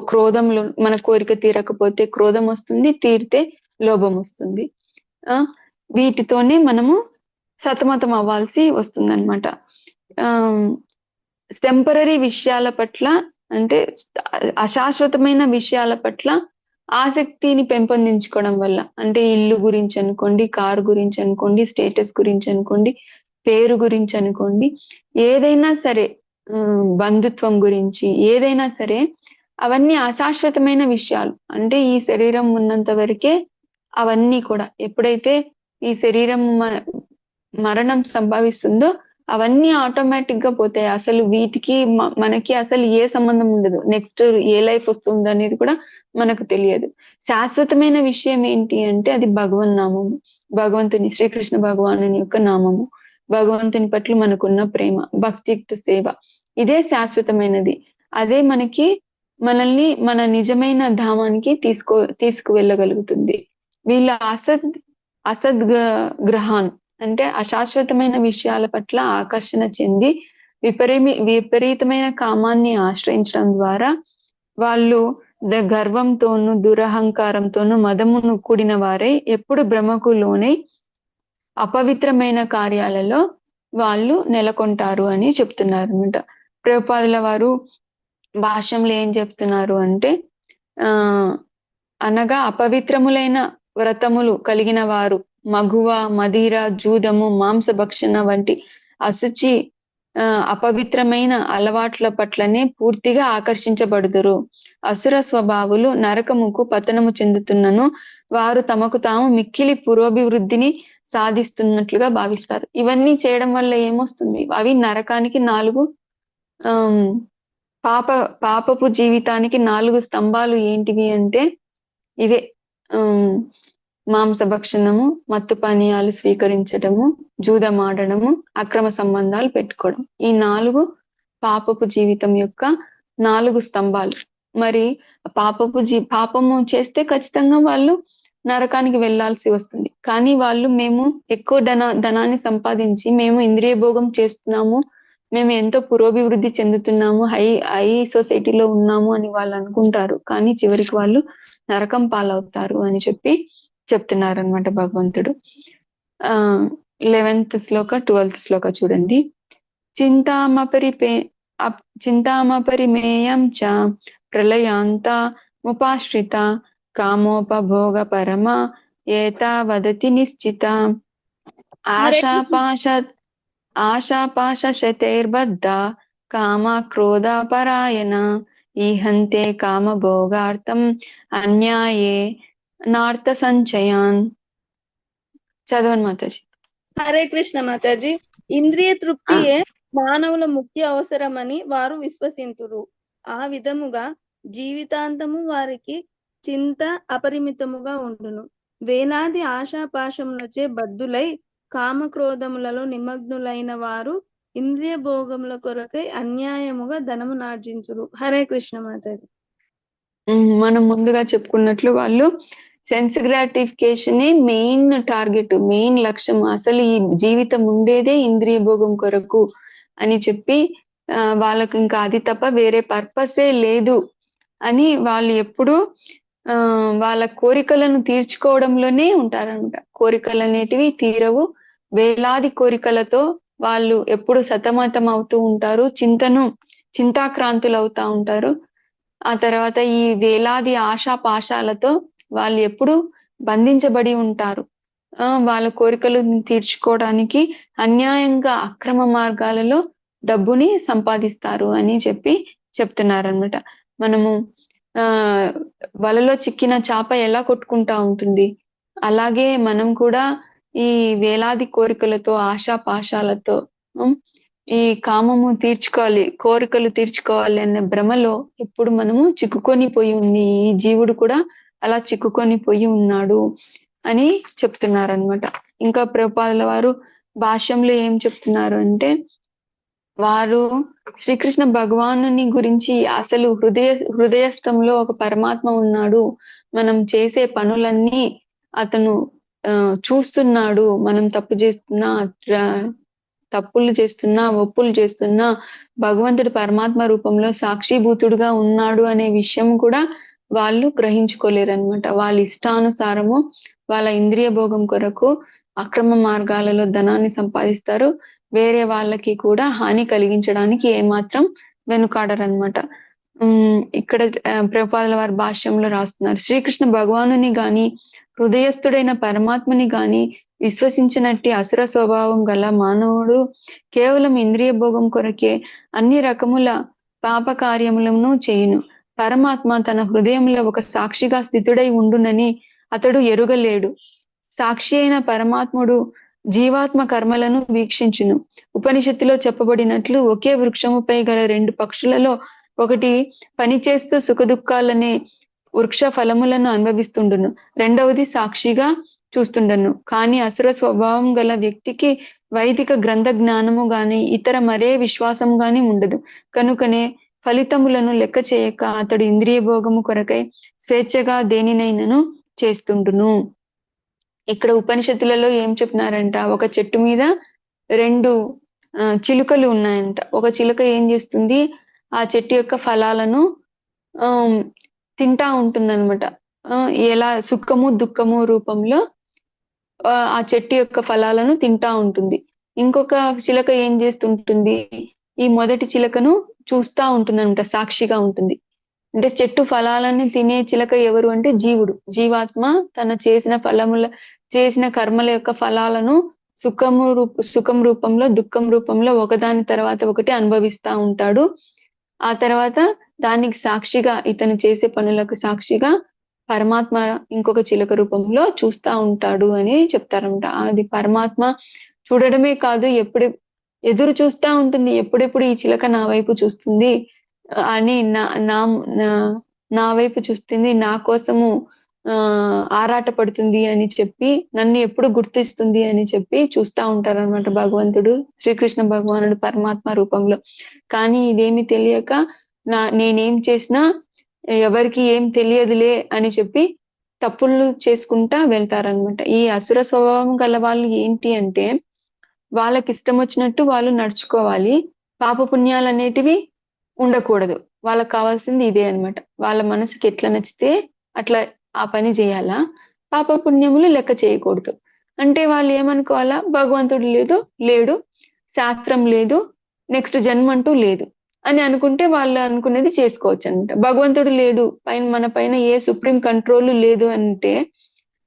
క్రోధంలో మన కోరిక తీరకపోతే క్రోధం వస్తుంది, తీరితే లోభం వస్తుంది. వీటితోనే మనము సతమతం అవ్వాల్సి వస్తుంది అనమాట. టెంపరరీ విషయాల పట్ల అంటే అశాశ్వతమైన విషయాల పట్ల ఆసక్తిని పెంపొందించుకోవడం వల్ల, అంటే ఇల్లు గురించి అనుకోండి, కారు గురించి అనుకోండి, స్టేటస్ గురించి అనుకోండి, పేరు గురించి అనుకోండి, ఏదైనా సరే, బంధుత్వం గురించి ఏదైనా సరే, అవన్నీ అశాశ్వతమైన విషయాలు. అంటే ఈ శరీరం ఉన్నంత వరకే అవన్నీ కూడా. ఎప్పుడైతే ఈ శరీరం మరణం సంభవిస్తుందో అవన్నీ ఆటోమేటిక్ గా పోతాయి. అసలు వీటికి మనకి అసలు ఏ సంబంధం ఉండదు. నెక్స్ట్ ఏ లైఫ్ వస్తుంది అనేది కూడా మనకు తెలియదు. శాశ్వతమైన విషయం ఏంటి అంటే అది భగవన్ నామము, భగవంతుని శ్రీకృష్ణ భగవానుని యొక్క నామము, భగవంతుని పట్ల మనకున్న ప్రేమ, భక్తియుక్త సేవ, ఇదే శాశ్వతమైనది. అదే మనల్ని మన నిజమైన ధామానికి తీసుకువెళ్ళగలుగుతుంది. వీళ్ళ అసద్ గ్రహాన్ అంటే అశాశ్వతమైన విషయాల పట్ల ఆకర్షణ చెంది విపరీతమైన కామాన్ని ఆశ్రయించడం ద్వారా వాళ్ళు గర్వంతోనూ దురహంకారంతోనూ మదమును కూడిన వారై ఎప్పుడు భ్రమకు లోనై అపవిత్రమైన కార్యాలలో వాళ్ళు నెలకొంటారు అని చెప్తున్నారు అనమాట. ప్రభుపాదుల వారు భాష్యంలో ఏం చెప్తున్నారు అంటే అనగా అపవిత్రములైన వ్రతములు కలిగిన వారు మగువ, మదిర, జూదము, మాంసభక్షణ వంటి అశుచి అపవిత్రమైన అలవాట్ల పట్లనే పూర్తిగా ఆకర్షించబడుదురు. అసుర స్వభావులు నరకముకు పతనము చెందుతున్నను వారు తమకు తాము మిక్కిలి పురోభివృద్ధిని సాధిస్తున్నట్లుగా భావిస్తారు. ఇవన్నీ చేయడం వల్ల ఏమొస్తుంది? అవి నరకానికి 4 పాపపు జీవితానికి 4 స్తంభాలు ఏంటివి అంటే ఇవే: మాంసభక్షణము, మత్తు పానీయాలు స్వీకరించడము, జూదమాడడము, అక్రమ సంబంధాలు పెట్టుకోవడం. ఈ 4 పాపపు జీవితం యొక్క 4 స్తంభాలు. మరి పాపము చేస్తే ఖచ్చితంగా వాళ్ళు నరకానికి వెళ్లాల్సి వస్తుంది. కానీ వాళ్ళు మేము ఎక్కువ ధనాన్ని సంపాదించి మేము ఇంద్రియ భోగం చేస్తున్నాము, మేము ఎంతో పురోభివృద్ధి చెందుతున్నాము, హై సొసైటీలో ఉన్నాము అని వాళ్ళు అనుకుంటారు. కానీ చివరికి వాళ్ళు నరకం పాలవుతారు అని చెప్తున్నారు అనమాట భగవంతుడు. 11th శ్లోక 12th శ్లోక చూడండి. చింతామపరిమేయం చ ప్రళయాంత ముపాశ్రిత కామోపభోగ పరమ ఏతా వదతి నిశ్చిత ఆశాపాశతైర్బద్ధ కామ క్రోధ పరాయణ ఈహంతే కామభోగార్థం అన్యాయే నార్థ సంచయాన్. చదవండి మాతాజీ. హరే కృష్ణ మాతాజీ. ఇంద్రియ తృప్తియే మానవుల ముఖ్య అవసరమని వారు విశ్వసింతురు. ఆ విధముగా జీవితాంతము వారికి చింత అపరిమితముగా ఉండును. వేలాది ఆశాపాశములచే బద్ధులై కామక్రోధములలో నిమగ్నులైన వారు ఇంద్రియ భోగముల కొరకై అన్యాయముగా ధనము నార్జించురు. హరే కృష్ణ మాతాజీ. మనం ముందుగా చెప్పుకున్నట్లు వాళ్ళు సెన్స్ గ్రాటిఫికేషనే మెయిన్ టార్గెట్, మెయిన్ లక్ష్యం. అసలు ఈ జీవితం ఉండేదే ఇంద్రియ భోగం కొరకు అని చెప్పి వాళ్ళకు ఇంకా అది తప్ప వేరే పర్పసే లేదు అని వాళ్ళు ఎప్పుడు వాళ్ళ కోరికలను తీర్చుకోవడంలోనే ఉంటారన్నమాట. కోరికలు అనేటివి తీరవు. వేలాది కోరికలతో వాళ్ళు ఎప్పుడు సతమతం అవుతూ ఉంటారు, చింతాక్రాంతులు అవుతా ఉంటారు. ఆ తర్వాత ఈ వేలాది ఆశాపాశాలతో వాళ్ళు ఎప్పుడు బంధించబడి ఉంటారు. వాళ్ళ కోరికలు తీర్చుకోవడానికి అన్యాయంగా అక్రమ మార్గాలలో డబ్బుని సంపాదిస్తారు అని చెప్తున్నారనమాట. మనము వలలో చిక్కిన చేప ఎలా కొట్టుకుంటా ఉంటుంది, అలాగే మనం కూడా ఈ వేలాది కోరికలతో ఆశాపాశాలతో ఈ కామము తీర్చుకోవాలి, కోరికలు తీర్చుకోవాలి అనే భ్రమలో ఎప్పుడు మనము చిక్కుకొని పోయి ఉంది. ఈ జీవుడు కూడా అలా చిక్కుకొని పోయి ఉన్నాడు అని చెప్తున్నారనమాట. ఇంకా ప్రభుపాదుల వారు భాష్యంలో ఏం చెప్తున్నారు అంటే, వారు శ్రీకృష్ణ భగవానుని గురించి అసలు హృదయస్థంలో ఒక పరమాత్మ ఉన్నాడు, మనం చేసే పనులన్నీ అతను చూస్తున్నాడు, మనం తప్పులు చేస్తున్నా ఒప్పులు చేస్తున్నా భగవంతుడు పరమాత్మ రూపంలో సాక్షిభూతుడుగా ఉన్నాడు అనే విషయం కూడా వాళ్ళు గ్రహించుకోలేరన్నమాట. వాళ్ళ ఇష్టానుసారము వాళ్ళ ఇంద్రియ భోగం కొరకు అక్రమ మార్గాలలో ధనాన్ని సంపాదిస్తారు. వేరే వాళ్ళకి కూడా హాని కలిగించడానికి ఏమాత్రం వెనుకాడరన్నమాట. ఇక్కడ ప్రభుపాదుల వారి భాష్యంలో రాస్తున్నారు, శ్రీకృష్ణ భగవానుని గాని హృదయస్థుడైన పరమాత్మని గాని విశ్వసించినట్టి అసుర స్వభావం గల మానవుడు కేవలం ఇంద్రియ భోగం కొరకే అన్ని రకముల పాప కార్యములను చేయును. పరమాత్మ తన హృదయంలో ఒక సాక్షిగా స్థితుడై ఉండునని అతడు ఎరుగలేడు. సాక్షి అయిన పరమాత్ముడు జీవాత్మ కర్మలను వీక్షించును. ఉపనిషత్తులో చెప్పబడినట్లు ఒకే వృక్షముపై గల 2 పక్షులలో ఒకటి పనిచేస్తూ సుఖదుఖాలనే వృక్ష ఫలములను అనుభవిస్తుండును, రెండవది సాక్షిగా చూస్తుండను. కానీ అసుర స్వభావం గల వ్యక్తికి వైదిక గ్రంథ జ్ఞానము గాని ఇతర మరే విశ్వాసం గాని ఉండదు. కనుకనే ఫలితములను లెక్క చేయక అతడు ఇంద్రియ భోగము కొరకై స్వేచ్ఛగా దేనినైనను చేస్తుండును. ఇక్కడ ఉపనిషత్తులలో ఏం చెప్తున్నారంట, ఒక చెట్టు మీద 2 చిలుకలు ఉన్నాయంట. ఒక చిలుక ఏం చేస్తుంది, ఆ చెట్టు యొక్క ఫలాలను తింటా ఉంటుందన్నమాట. ఎలా సుఖము దుఃఖము రూపంలో ఆ చెట్టు యొక్క ఫలాలను తింటా ఉంటుంది. ఇంకొక చిలక ఏం చేస్తుంటుంది, ఈ మొదటి చిలకను చూస్తా ఉంటుందన్నమాట, సాక్షిగా ఉంటుంది. అంటే చెట్టు ఫలాలను తినే చిలక ఎవరు అంటే జీవుడు, జీవాత్మ తన చేసిన కర్మల యొక్క ఫలాలను సుఖం రూపంలో దుఃఖం రూపంలో ఒకదాని తర్వాత ఒకటి అనుభవిస్తా ఉంటాడు. ఆ తర్వాత దానికి సాక్షిగా, ఇతను చేసే పనులకు సాక్షిగా పరమాత్మ ఇంకొక చిలక రూపంలో చూస్తా ఉంటాడు అని చెప్తారన్నమాట. అది పరమాత్మ చూడడమే కాదు, ఎదురు చూస్తా ఉంటుంది, ఎప్పుడెప్పుడు ఈ చిలక నా వైపు చూస్తుంది అని, నా వైపు చూస్తుంది, నా కోసము ఆరాట పడుతుంది అని చెప్పి, నన్ను ఎప్పుడు గుర్తిస్తుంది అని చెప్పి చూస్తా ఉంటారన్నమాట భగవంతుడు, శ్రీకృష్ణ భగవానుడు పరమాత్మ రూపంలో. కానీ ఇదేమి తెలియక నేనేం చేసినా ఎవరికి ఏం తెలియదులే అని చెప్పి తప్పులు చేసుకుంటా వెళ్తారనమాట. ఈ అసుర స్వభావం గల వాళ్ళు ఏంటి అంటే, వాళ్ళకి ఇష్టం వచ్చినట్టు వాళ్ళు నడుచుకోవాలి, పాపపుణ్యాలు అనేటివి ఉండకూడదు. వాళ్ళకి కావాల్సింది ఇదే అన్నమాట. వాళ్ళ మనసుకి ఎట్లా నచ్చితే అట్లా ఆ పని చేయాలా, పాపపుణ్యములు లెక్క చేయకూడదు. అంటే వాళ్ళు ఏమనుకోవాలా, భగవంతుడు లేడు, శాస్త్రం లేదు, నెక్స్ట్ జన్మ అంటూ లేదు అని అనుకుంటే వాళ్ళు అనుకునేది చేసుకోవచ్చు అనమాట. భగవంతుడు లేడు, మన పైన ఏ సుప్రీం కంట్రోల్ లేదు అంటే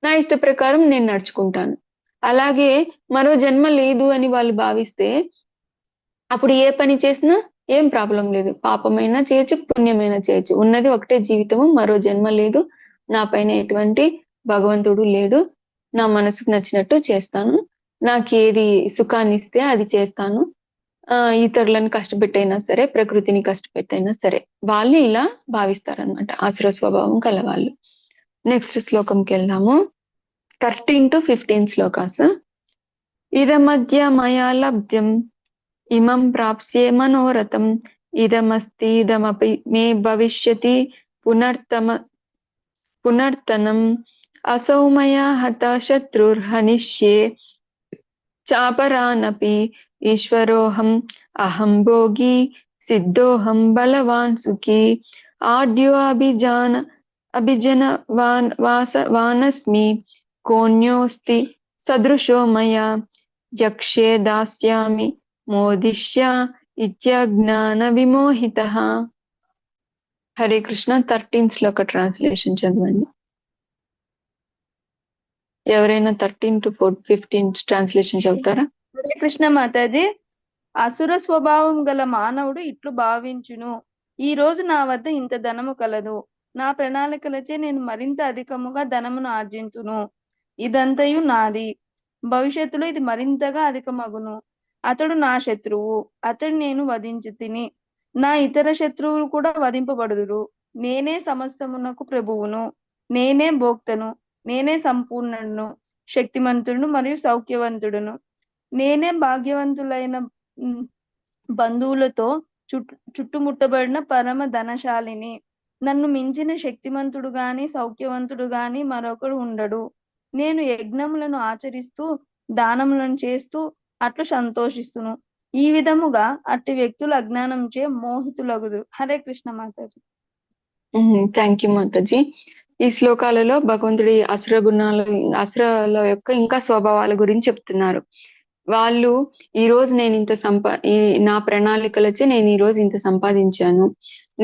నా ఇష్ట ప్రకారం నేను నడుచుకుంటాను. అలాగే మరో జన్మ లేదు అని వాళ్ళు భావిస్తే అప్పుడు ఏ పని చేసినా ఏం ప్రాబ్లం లేదు, పాపమైనా చేయొచ్చు, పుణ్యమైనా చేయొచ్చు. ఉన్నది ఒకటే జీవితము, మరో జన్మ లేదు, నా పైన ఎటువంటి భగవంతుడు లేడు, నా మనసుకు నచ్చినట్టు చేస్తాను, నాకు ఏది సుఖాన్ని ఇస్తే అది చేస్తాను, ఇతరులను కష్టపెట్టైనా సరే, ప్రకృతిని కష్టపెట్టైనా సరే, వాళ్ళు ఇలా భావిస్తారనమాట, ఆసుర స్వభావం కలవాళ్ళు. నెక్స్ట్ శ్లోకంకి వెళ్దాము. 13 to 15 శ్లోకాస్. ఇదమద్య మయా లబ్ధ్యం ఇమం ప్రాప్స్యే మనోరథం ఇదమస్తి ఇదమపి మే భవిష్యతి పునర్తనం అసౌ మయా హత శత్రుర్హనిష్యే చాపరానపి ఈశ్వరోహం అహం భోగి సిద్ధోహం బలవాన్ సుఖీ ఆడ్యో వానస్మి కోన్యోస్తి సదృశో మయా యక్షే దాస్యామి మోదిష్య ఇత్యజ్ఞాన విమోహితః. హరే కృష్ణ. 13 శ్లోక ట్రాన్స్లేషన్ చదవండి. ఎవరైనా 13 to 15 ట్రాన్స్లేషన్ చదువుతారా? హరే కృష్ణ మాతాజీ. అసుర స్వభావం గల మానవుడు ఇట్లు భావించును, ఈ రోజు నా వద్ద ఇంత ధనము కలదు, నా ప్రణాళికలచే నేను మరింత అధికముగా ధనమును ఆర్జించును, ఇదంతయు నాది, భవిష్యత్తులో ఇది మరింతగా అధికమగును. అతడు నా శత్రువు, అతడు నేను వధించి తిని, నా ఇతర శత్రువులు కూడా వధింపబడుదురు. నేనే సమస్తమునకు ప్రభువును, నేనే భోక్తను, నేనే సంపూర్ణుడును, శక్తిమంతుడును మరియు సౌఖ్యవంతుడును. నేనే భాగ్యవంతులైన బంధువులతో చుట్టుముట్టబడిన పరమ ధనశాలిని. నన్ను మించిన శక్తిమంతుడు గాని సౌఖ్యవంతుడు గాని మరొకడు ఉండడు. నేను యజ్ఞములను ఆచరిస్తూ దానములను చేస్తూ అట్లు సంతోషిస్తును. ఈ విధముగా అట్టి వ్యక్తులు అజ్ఞానంచే మోహితులగుదురు. హరే కృష్ణ మాతాజీ. Thank you mataji. ఈ శ్లోకాలలో భగవంతుడి అసురుల యొక్క ఇంకా స్వభావాల గురించి చెప్తున్నారు. వాళ్ళు ఈ రోజు నేను నా ప్రణాళికలచే నేను ఈ రోజు ఇంత సంపాదించాను,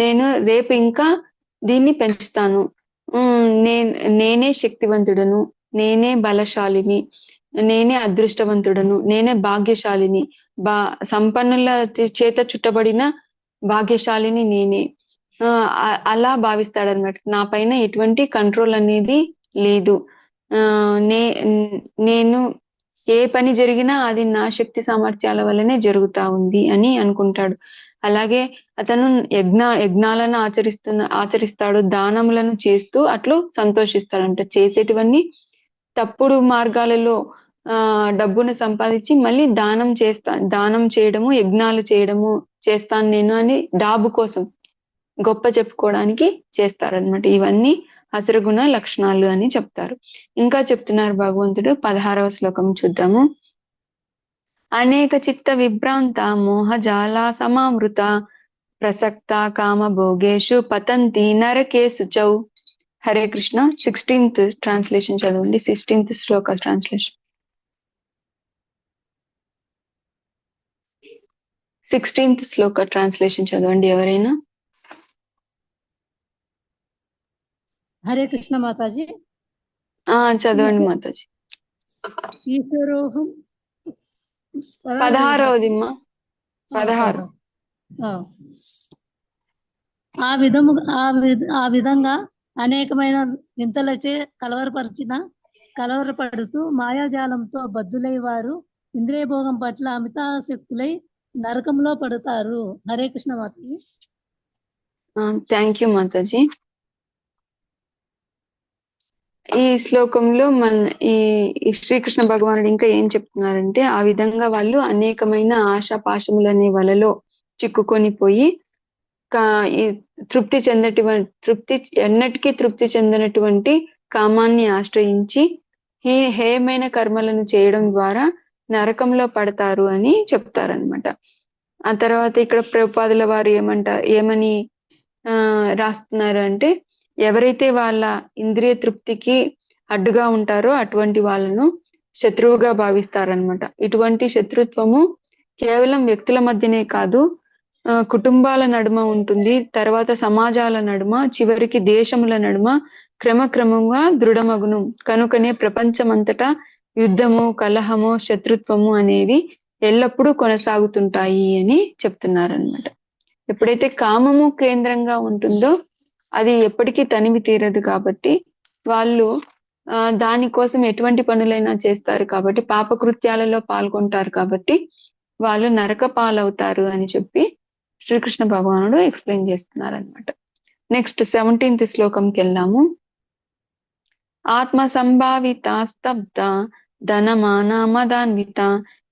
నేను రేపు ఇంకా దీన్ని పెంచుతాను, నేనే శక్తివంతుడను, నేనే బలశాలిని, నేనే అదృష్టవంతుడను, నేనే భాగ్యశాలిని, సంపన్నుల చేత చుట్టబడిన భాగ్యశాలిని నేనే, అలా భావిస్తాడనమాట. నా పైన ఎటువంటి కంట్రోల్ అనేది లేదు, నేను ఏ పని జరిగినా అది నా శక్తి సామర్థ్యాల వల్లనే జరుగుతా ఉంది అని అనుకుంటాడు. అలాగే అతను యజ్ఞాలను ఆచరిస్తాడు, దానములను చేస్తూ అట్లు సంతోషిస్తాడంట. చేసేటివన్నీ తప్పుడు మార్గాలలో డబ్బును సంపాదించి మళ్ళీ దానం చేయడము, యజ్ఞాలు చేయడము చేస్తాను నేను అని డాబు కోసం, గొప్ప చెప్పుకోవడానికి చేస్తారనమాట. ఇవన్నీ అసురగుణ లక్షణాలు అని చెప్తారు. ఇంకా చెప్తున్నారు భగవంతుడు. 16వ శ్లోకం చూద్దాము. అనేక చిత్త విభ్రాంత మోహజాల సమావృత ప్రసక్త కామ భోగేషు పతంతి నరకేషు చౌ. హరే కృష్ణ. 16th ట్రాన్స్లేషన్ చదవండి. 16th శ్లోక ట్రాన్స్లేషన్. 16th శ్లోక ట్రాన్స్లేషన్ చదవండి ఎవరైనా. హరే కృష్ణ మాతాజీ. చదవండి మాతాజీ. ఈశ్వరోహం 16వదిమ్మా. 16. ఆ విధంగా అనేకమైన వింతలచే కలవరపడుతూ మాయాజాలంతో బద్ధులై వారు ఇంద్రియ భోగం పట్ల అమితాసక్తులై నరకంలో పడతారు. హరే కృష్ణ మాతాజీ. Thank you mataji. ఈ శ్లోకంలో ఈ శ్రీకృష్ణ భగవానుడు ఇంకా ఏం చెప్తున్నారంటే, ఆ విధంగా వాళ్ళు అనేకమైన ఆశా పాశములనే వలలో చిక్కుకొని పోయి ఎన్నటికీ తృప్తి చెందినటువంటి కామాన్ని ఆశ్రయించి హేయమైన కర్మలను చేయడం ద్వారా నరకంలో పడతారు అని చెప్తారనమాట. ఆ తర్వాత ఇక్కడ ప్రభుపాదుల వారు ఏమని రాస్తున్నారు అంటే, ఎవరైతే వాళ్ళ ఇంద్రియ తృప్తికి అడ్డుగా ఉంటారో అటువంటి వాళ్ళను శత్రువుగా భావిస్తారనమాట. ఇటువంటి శత్రుత్వము కేవలం వ్యక్తుల మధ్యనే కాదు, కుటుంబాల నడుమ ఉంటుంది, తర్వాత సమాజాల నడుమ, చివరికి దేశముల నడుమ క్రమక్రమంగా దృఢమగును. కనుకనే ప్రపంచమంతటా యుద్ధము, కలహము, శత్రుత్వము అనేవి ఎల్లప్పుడూ కొనసాగుతుంటాయి అని చెప్తున్నారనమాట. ఎప్పుడైతే కామము కేంద్రంగా ఉంటుందో అది ఎప్పటికీ తనివి తీరదు. కాబట్టి వాళ్ళు దానికోసం ఎటువంటి పనులైనా చేస్తారు, కాబట్టి పాపకృత్యాలలో పాల్గొంటారు, కాబట్టి వాళ్ళు నరక పాలవుతారు అని చెప్పి శ్రీకృష్ణ భగవానుడు ఎక్స్ప్లెయిన్ చేస్తున్నారు అనమాట. నెక్స్ట్ 17th శ్లోకంకి వెళ్దాము. ఆత్మ సంభావిత స్తబ్ద ధనమానామదాన్విత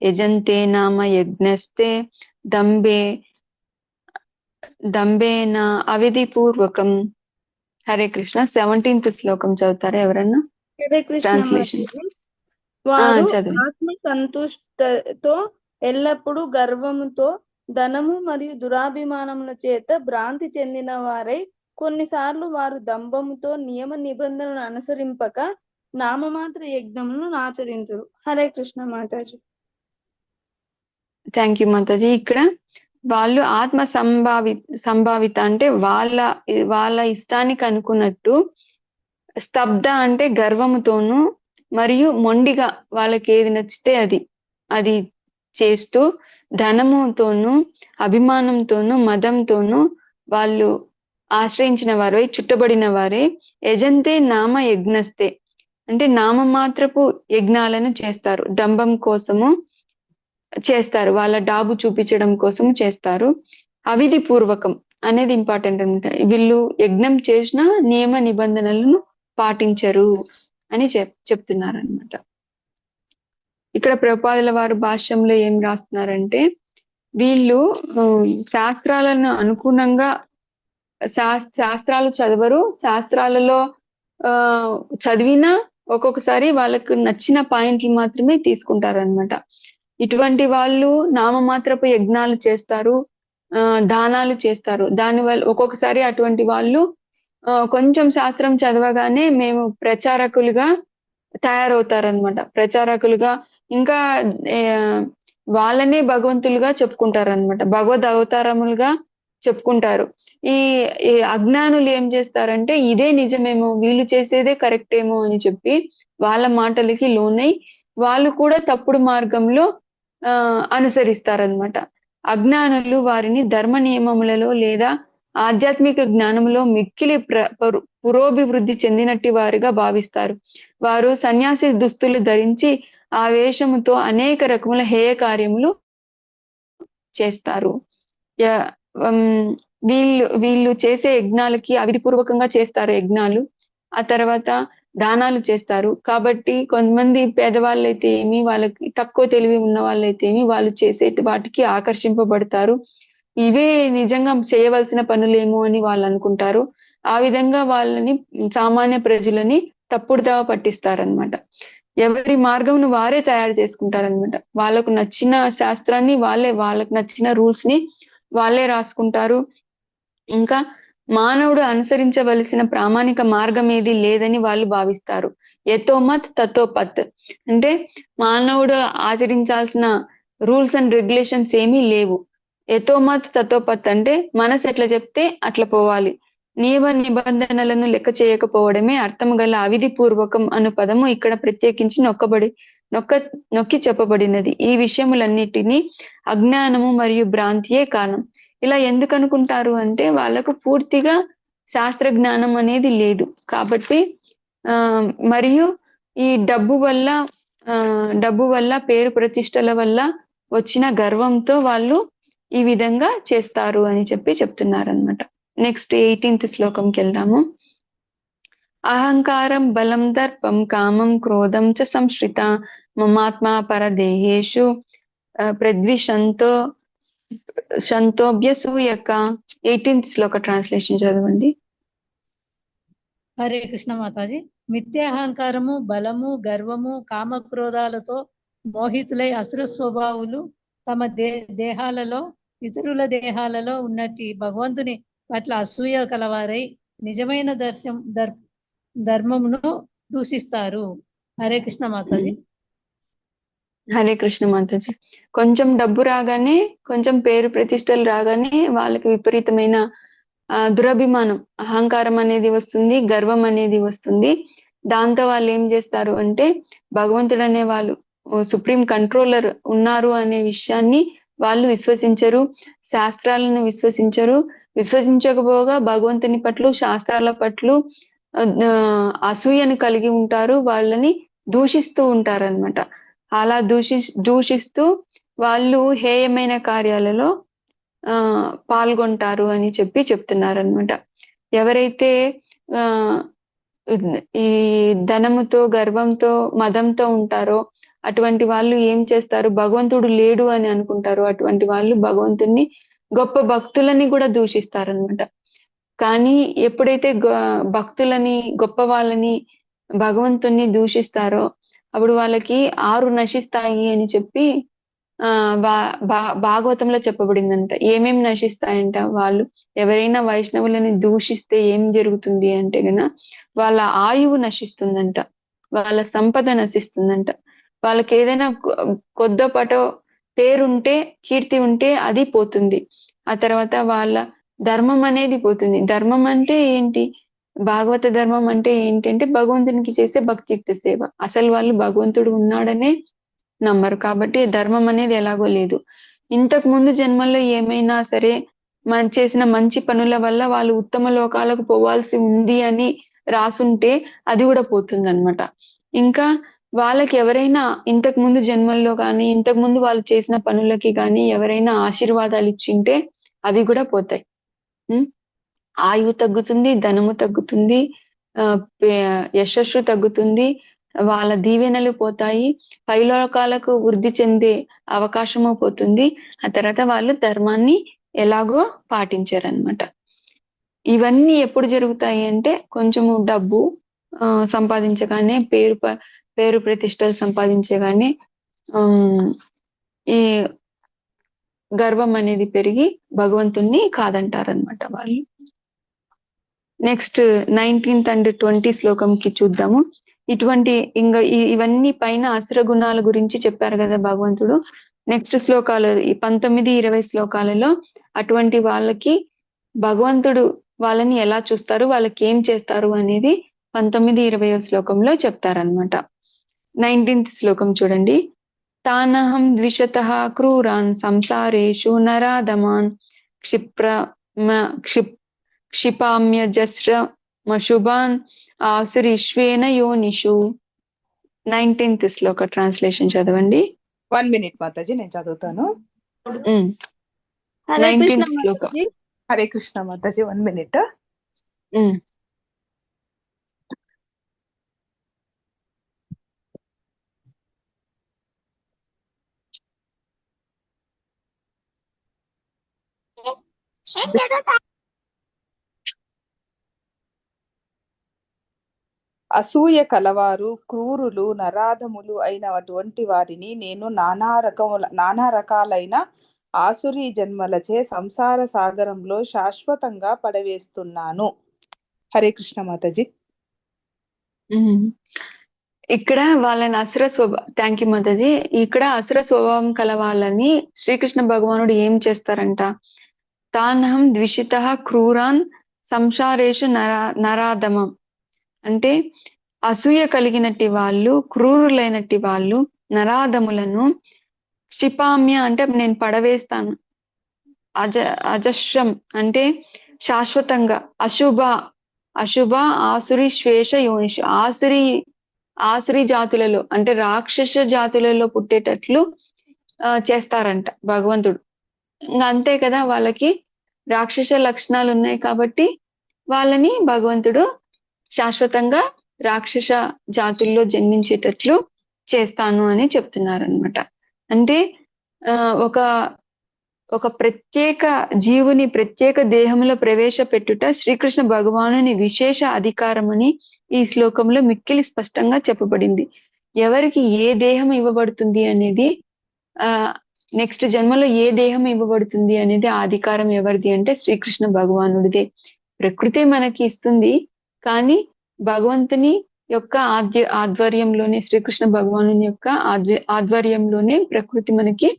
యజంతే నామ యజ్ఞస్తే దంబేన అవిధిపూర్వకం. హరే కృష్ణ. 17th శ్లోకం చదువుతారా ఎవరన్నా? హరే కృష్ణ ట్రాన్స్లేషన్. మాతాజీ. వారు చదవండి. ఆత్మ సంతుష్టతో ఎల్లప్పుడూ గర్వముతో ధనము మరియు దురాభిమానముల చేత భ్రాంతి చెందిన వారై కొన్నిసార్లు వారు దంభముతో నియమ నిబంధనలను అనుసరింపక నామమాత్ర యజ్ఞమును ఆచరించరు. హరే కృష్ణ మాతాజీ. Thank you mataji. ఇక్కడ వాళ్ళు ఆత్మ సంభావిత అంటే వాళ్ళ ఇష్టానికి అనుకున్నట్టు, స్తబ్ద అంటే గర్వముతోనూ మరియు మొండిగా వాళ్ళకి ఏది నచ్చితే అది చేస్తూ, ధనముతోనూ అభిమానంతోనూ మదంతోనూ వాళ్ళు ఆశ్రయించిన వారే, చుట్టబడిన వారే యజంతే నామ యజ్ఞస్తే అంటే నామమాత్రపు యజ్ఞాలను చేస్తారు, దంభం కోసము చేస్తారు, వాళ్ళ డాబు చూపించడం కోసం చేస్తారు. అవిధి పూర్వకం అనేది ఇంపార్టెంట్ అనమాట. వీళ్ళు యజ్ఞం చేసిన నియమ నిబంధనలను పాటించరు అని చెప్తున్నారు అనమాట. ఇక్కడ ప్రభుపాదుల వారు భాష్యంలో ఏం రాస్తున్నారంటే, వీళ్ళు శాస్త్రాలను అనుగుణంగా శాస్త్రాలు చదవరు, శాస్త్రాలలో చదివినా ఒక్కొక్కసారి వాళ్ళకు నచ్చిన పాయింట్లు మాత్రమే తీసుకుంటారనమాట. ఇటువంటి వాళ్ళు నామమాత్రపు యజ్ఞాలు చేస్తారు, దానాలు చేస్తారు. దానివల్ల ఒక్కొక్కసారి అటువంటి వాళ్ళు కొంచెం శాస్త్రం చదవగానే మేము ప్రచారకులుగా తయారవుతారనమాట. ప్రచారకులుగా ఇంకా వాళ్ళనే భగవంతులుగా చెప్పుకుంటారనమాట, భగవద్ అవతారములుగా చెప్పుకుంటారు. ఈ అజ్ఞానులు ఏం చేస్తారంటే, ఇదే నిజమేమో, వీళ్ళు చేసేదే కరెక్ట్ ఏమో అని చెప్పి వాళ్ళ మాటలకి లోనై వాళ్ళు కూడా తప్పుడు మార్గంలో అనుసరిస్తారనమాట. అజ్ఞానులు వారిని ధర్మ నియమములలో లేదా ఆధ్యాత్మిక జ్ఞానంలో మిక్కిలి పురోభివృద్ధి చెందినట్టి వారిగా భావిస్తారు. వారు సన్యాసి దుస్తులు ధరించి ఆ వేషముతో అనేక రకముల హేయ కార్యములు చేస్తారు. వీళ్ళు చేసే యజ్ఞాలకి అవిధిపూర్వకంగా చేస్తారు యజ్ఞాలు. ఆ తర్వాత దానాలు చేస్తారు. కాబట్టి కొంతమంది పేదవాళ్ళైతే ఏమి, వాళ్ళకి తక్కువ తెలివి ఉన్న వాళ్ళైతే ఏమి, వాళ్ళు చేసే వాటికి ఆకర్షింపబడతారు. ఇవే నిజంగా చేయవలసిన పనులేమో అని వాళ్ళు అనుకుంటారు. ఆ విధంగా వాళ్ళని, సామాన్య ప్రజలని తప్పుడు దావ పట్టిస్తారనమాట. ఎవరి మార్గంను వారే తయారు చేసుకుంటారనమాట. వాళ్ళకు నచ్చిన శాస్త్రాన్ని వాళ్ళకు నచ్చిన రూల్స్ ని వాళ్ళే రాసుకుంటారు. ఇంకా మానవుడు అనుసరించవలసిన ప్రామాణిక మార్గం ఏది లేదని వాళ్ళు భావిస్తారు. యతోమత్ తతోపత్ అంటే మానవుడు ఆచరించాల్సిన రూల్స్ అండ్ రెగ్యులేషన్స్ ఏమీ లేవు. యతోమత్ తతోపత్ అంటే మనసు ఎట్లా చెప్తే అట్లా పోవాలి. నియమ నిబంధనలను లెక్క చేయకపోవడమే అర్థం గల అవిధి పూర్వకం అను పదము ఇక్కడ ప్రత్యేకించి నొక్కి చెప్పబడినది. ఈ విషయములన్నిటినీ అజ్ఞానము మరియు భ్రాంతియే కారణం. ఇలా ఎందుకు అనుకుంటారు అంటే వాళ్ళకు పూర్తిగా శాస్త్ర జ్ఞానం అనేది లేదు కాబట్టి. మరియు ఈ డబ్బు వల్ల పేరు ప్రతిష్టల వల్ల వచ్చిన గర్వంతో వాళ్ళు ఈ విధంగా చేస్తారు అని చెప్తున్నారు అనమాట. నెక్స్ట్ 18th శ్లోకంకి వెళ్దాము. అహంకారం బలం దర్పం కామం క్రోధం చ సంశ్రిత మమాత్మా పరదేహేషు ప్రద్విషంతోభ్యసూయక. 18th శ్లోక ట్రాన్స్లేషన్ చదవండి. హరే కృష్ణ మాతాజీ. మిథ్యాహంకారము, బలము, గర్వము, కామక్రోధాలతో మోహితులై అసుర స్వభావులు తమ దేహాలలో ఇతరుల దేహాలలో ఉన్నట్టి భగవంతుని పట్ల అసూయ కలవారై నిజమైన ధర్మమును దూషిస్తారు. హరే కృష్ణ మాతాజీ. హరే కృష్ణ మాతాజీ. కొంచెం డబ్బు రాగానే, కొంచెం పేరు ప్రతిష్టలు రాగానే వాళ్ళకి విపరీతమైన దురభిమానం, అహంకారం అనేది వస్తుంది, గర్వం అనేది వస్తుంది. దాంతో వాళ్ళు ఏం చేస్తారు అంటే భగవంతుడు అనే వాళ్ళు సుప్రీం కంట్రోలర్ ఉన్నారు అనే విషయాన్ని వాళ్ళు విశ్వసించరు, శాస్త్రాలను విశ్వసించకపోగా భగవంతుని పట్ల, శాస్త్రాల పట్ల అసూయను కలిగి ఉంటారు, వాళ్ళని దూషిస్తూ ఉంటారన్నమాట. అలా దూషిస్తూ వాళ్ళు హేయమైన కార్యాలలో పాల్గొంటారు అని చెప్తున్నారనమాట. ఎవరైతే ఈ ధనముతో, గర్వంతో, మదంతో ఉంటారో అటువంటి వాళ్ళు ఏం చేస్తారు, భగవంతుడు లేడు అని అనుకుంటారు. అటువంటి వాళ్ళు భగవంతుని, గొప్ప భక్తులని కూడా దూషిస్తారనమాట. కానీ ఎప్పుడైతే భక్తులని, గొప్ప వాళ్ళని, భగవంతుని దూషిస్తారో అప్పుడు వాళ్ళకి 6 నశిస్తాయి అని చెప్పి భాగవతంలో చెప్పబడిందంట. ఏమేమి నశిస్తాయంట, వాళ్ళు ఎవరైనా వైష్ణవులని దూషిస్తే ఏం జరుగుతుంది అంటే గన వాళ్ళ ఆయువు నశిస్తుందంట, వాళ్ళ సంపద నశిస్తుందంట. వాళ్ళకి ఏదైనా కొద్దిపాటో పేరుంటే, కీర్తి ఉంటే అది పోతుంది. ఆ తర్వాత వాళ్ళ ధర్మం అనేది పోతుంది. ధర్మం అంటే ఏంటి, భాగవత ధర్మం అంటే ఏంటంటే భగవంతునికి చేసే భక్తియుక్త సేవ. అసలు వాళ్ళు భగవంతుడు ఉన్నాడనే నమ్మరు కాబట్టి ధర్మం అనేది ఎలాగో లేదు. ఇంతకు ముందు జన్మల్లో ఏమైనా సరే చేసిన మంచి పనుల వల్ల వాళ్ళు ఉత్తమ లోకాలకు పోవాల్సి ఉంది అని రాసుంటే అది కూడా పోతుందన్నమాట. ఇంకా వాళ్ళకి ఎవరైనా ఇంతకు ముందు జన్మల్లో కానీ, ఇంతకు ముందు వాళ్ళు చేసిన పనులకి కానీ ఎవరైనా ఆశీర్వాదాలు ఇచ్చింటే అవి కూడా పోతాయి. ఆయువు తగ్గుతుంది, ధనము తగ్గుతుంది, యశస్సు తగ్గుతుంది, వాళ్ళ దీవెనలు పోతాయి, పైలోకాలకు వృద్ధి చెందే అవకాశము పోతుంది. ఆ తర్వాత వాళ్ళు ధర్మాన్ని ఎలాగో పాటించారనమాట. ఇవన్నీ ఎప్పుడు జరుగుతాయి అంటే కొంచెము డబ్బు సంపాదించగానే, పేరు ప్రతిష్టలు సంపాదించగానే ఈ గర్వం అనేది పెరిగి భగవంతుణ్ణి కాదంటారనమాట వాళ్ళు. నెక్స్ట్ 19th and 20 శ్లోకంకి చూద్దాము. ఇవన్నీ పైన అసుర గుణాల గురించి చెప్పారు కదా భగవంతుడు. నెక్స్ట్ శ్లోకాలు 19-20 శ్లోకాలలో అటువంటి వాళ్ళకి భగవంతుడు వాళ్ళని ఎలా చూస్తారు, వాళ్ళకి ఏం చేస్తారు అనేది 19-20 శ్లోకంలో చెప్తారనమాట. 19th శ్లోకం చూడండి. తానహం ద్విషతః క్రూరాన్ సంసారేషు నరాధమాన్ క్షిపామ్యజస్రమశుభాన్ ఆసురీష్వేన యోనిషు. 19th శ్లోక ట్రాన్స్లేషన్ చదవండి. 1 minute మాతాజీ, నేను చదువుతాను. 19th శ్లోక. హరే కృష్ణ మాతాజీ, 1 minute. అసూయ కలవారు, క్రూరులు, నరాధములు అయిన అటువంటి వారిని నేను నానా రకాలైన ఆసురీ జన్మలచే సంసార సాగరంలో శాశ్వతంగా పడవేస్తున్నాను. హరే కృష్ణ మాతాజీ. ఇక్కడ వాళ్ళని థ్యాంక్ యూ మాతాజీ. ఇక్కడ అసుర స్వభావం కల వాళ్ళని శ్రీకృష్ణ భగవానుడు ఏం చేస్తారంట? తానహం ద్విషిత క్రూరాన్ సంసారేషు నరాధమం. అంటే అసూయ కలిగినట్టి వాళ్ళు, క్రూరులైనట్టి వాళ్ళు, నరాధములను క్షిపామ్య అంటే నేను పడవేస్తాను. అజశ్రం అంటే శాశ్వతంగా. అశుభ ఆసురి శ్వేష యోనిషు, ఆసురి జాతులలో అంటే రాక్షస జాతులలో పుట్టేటట్లు చేస్తారంట భగవంతుడు. ఇంకా అంతే కదా, వాళ్ళకి రాక్షస లక్షణాలు ఉన్నాయి కాబట్టి వాళ్ళని భగవంతుడు శాశ్వతంగా రాక్షస జాతుల్లో జన్మించేటట్లు చేస్తాను అని చెప్తున్నారనమాట. అంటే ఒక ప్రత్యేక జీవుని ప్రత్యేక దేహంలో ప్రవేశపెట్టుట శ్రీకృష్ణ భగవానుని విశేష అధికారం అని ఈ శ్లోకంలో మిక్కిలి స్పష్టంగా చెప్పబడింది. ఎవరికి ఏ దేహం ఇవ్వబడుతుంది అనేది, నెక్స్ట్ జన్మలో ఏ దేహం ఇవ్వబడుతుంది అనేది ఆ అధికారం ఎవరిది అంటే శ్రీకృష్ణ భగవానుడిదే. ప్రకృతి మనకి ఇస్తుంది, కానీ భగవంతుని యొక్క ఆధ్వర్యంలోనే, శ్రీకృష్ణ భగవానుని యొక్క ఆధ్వర్యంలోనే ప్రకృతి మనకి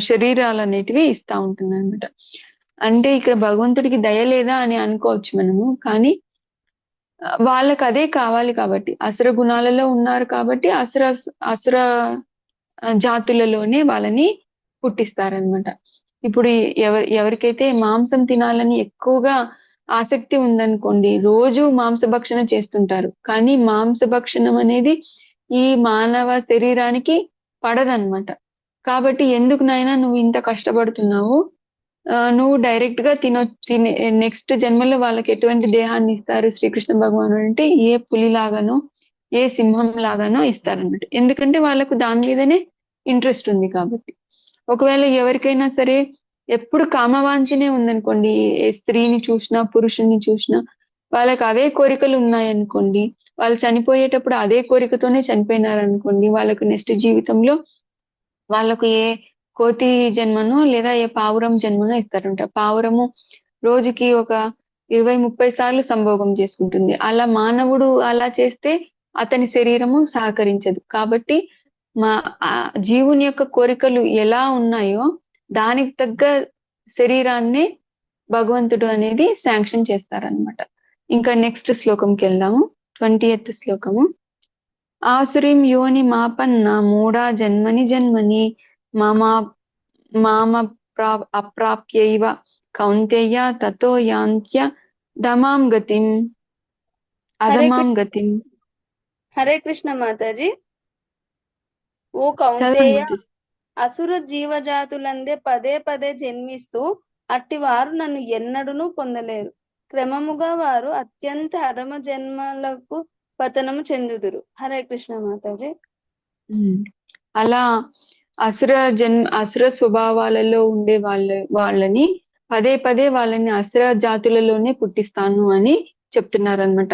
శరీరాలు అనేటివి ఇస్తా ఉంటుంది అనమాట. అంటే ఇక్కడ భగవంతుడికి దయ లేదా అని అనుకోవచ్చు మనము, కానీ వాళ్ళకి అదే కావాలి కాబట్టి, అసుర గుణాలలో ఉన్నారు కాబట్టి అసుర జాతులలోనే వాళ్ళని పుట్టిస్తారనమాట. ఇప్పుడు ఎవరికైతే మాంసం తినాలని ఎక్కువగా ఆసక్తి ఉందనుకోండి, రోజు మాంసభక్షణ చేస్తుంటారు, కానీ మాంసభక్షణం అనేది ఈ మానవ శరీరానికి పడదనమాట. కాబట్టి ఎందుకు నాయనా నువ్వు ఇంత కష్టపడుతున్నావు, నువ్వు డైరెక్ట్ గా తినే నెక్స్ట్ జన్మలో వాళ్ళకి ఎటువంటి దేహాన్ని ఇస్తారు శ్రీకృష్ణ భగవానుడు అంటే ఏ పులి లాగానో ఏ సింహం లాగానో ఇస్తారన్నమాట. ఎందుకంటే వాళ్ళకు దాని మీదనే ఇంట్రెస్ట్ ఉంది కాబట్టి. ఒకవేళ ఎవరికైనా సరే ఎప్పుడు కామవాంఛనే ఉందనుకోండి, ఏ స్త్రీని చూసినా పురుషుని చూసినా వాళ్ళకి అవే కోరికలు ఉన్నాయనుకోండి, వాళ్ళు చనిపోయేటప్పుడు అదే కోరికతోనే చనిపోయినారనుకోండి, వాళ్ళకు నెక్స్ట్ జీవితంలో వాళ్ళకు ఏ కోతి జన్మనో లేదా ఏ పావురం జన్మనో ఇస్తారంట. పావురము రోజుకి ఒక 20-30 సార్లు సంభోగం చేసుకుంటుంది. అలా మానవుడు అలా చేస్తే అతని శరీరము సహకరించదు. కాబట్టి జీవుని యొక్క కోరికలు ఎలా ఉన్నాయో దానికి తగ్గ శరీరాన్ని భగవంతుడు అనేది శాంక్షన్ చేస్తారనమాట. ఇంకా నెక్స్ట్ శ్లోకంకి వెళ్దాము. 20th శ్లోకము. ఆసురీం యోని మాపన్న మూఢా జన్మని మామ అప్రాప్యైవ కౌంతేయ తతో యాంత్య అధమాం గతిం. హరే కృష్ణ మాతాజీ. ఓ కౌంతేయ, అసుర జీవజాతులందే పదే పదే జన్మిస్తూ అట్టివారు నన్ను ఎన్నడూనూ పొందలేరు. క్రమముగా వారు అత్యంత అధమ జన్మలకు పతనము చెందుదురు. హరే కృష్ణ మాతాజీ. అలా అసుర స్వభావాలలో ఉండే వాళ్ళని పదే పదే వాళ్ళని అసుర జాతులలోనే పుట్టిస్తాను అని చెప్తున్నారనమాట.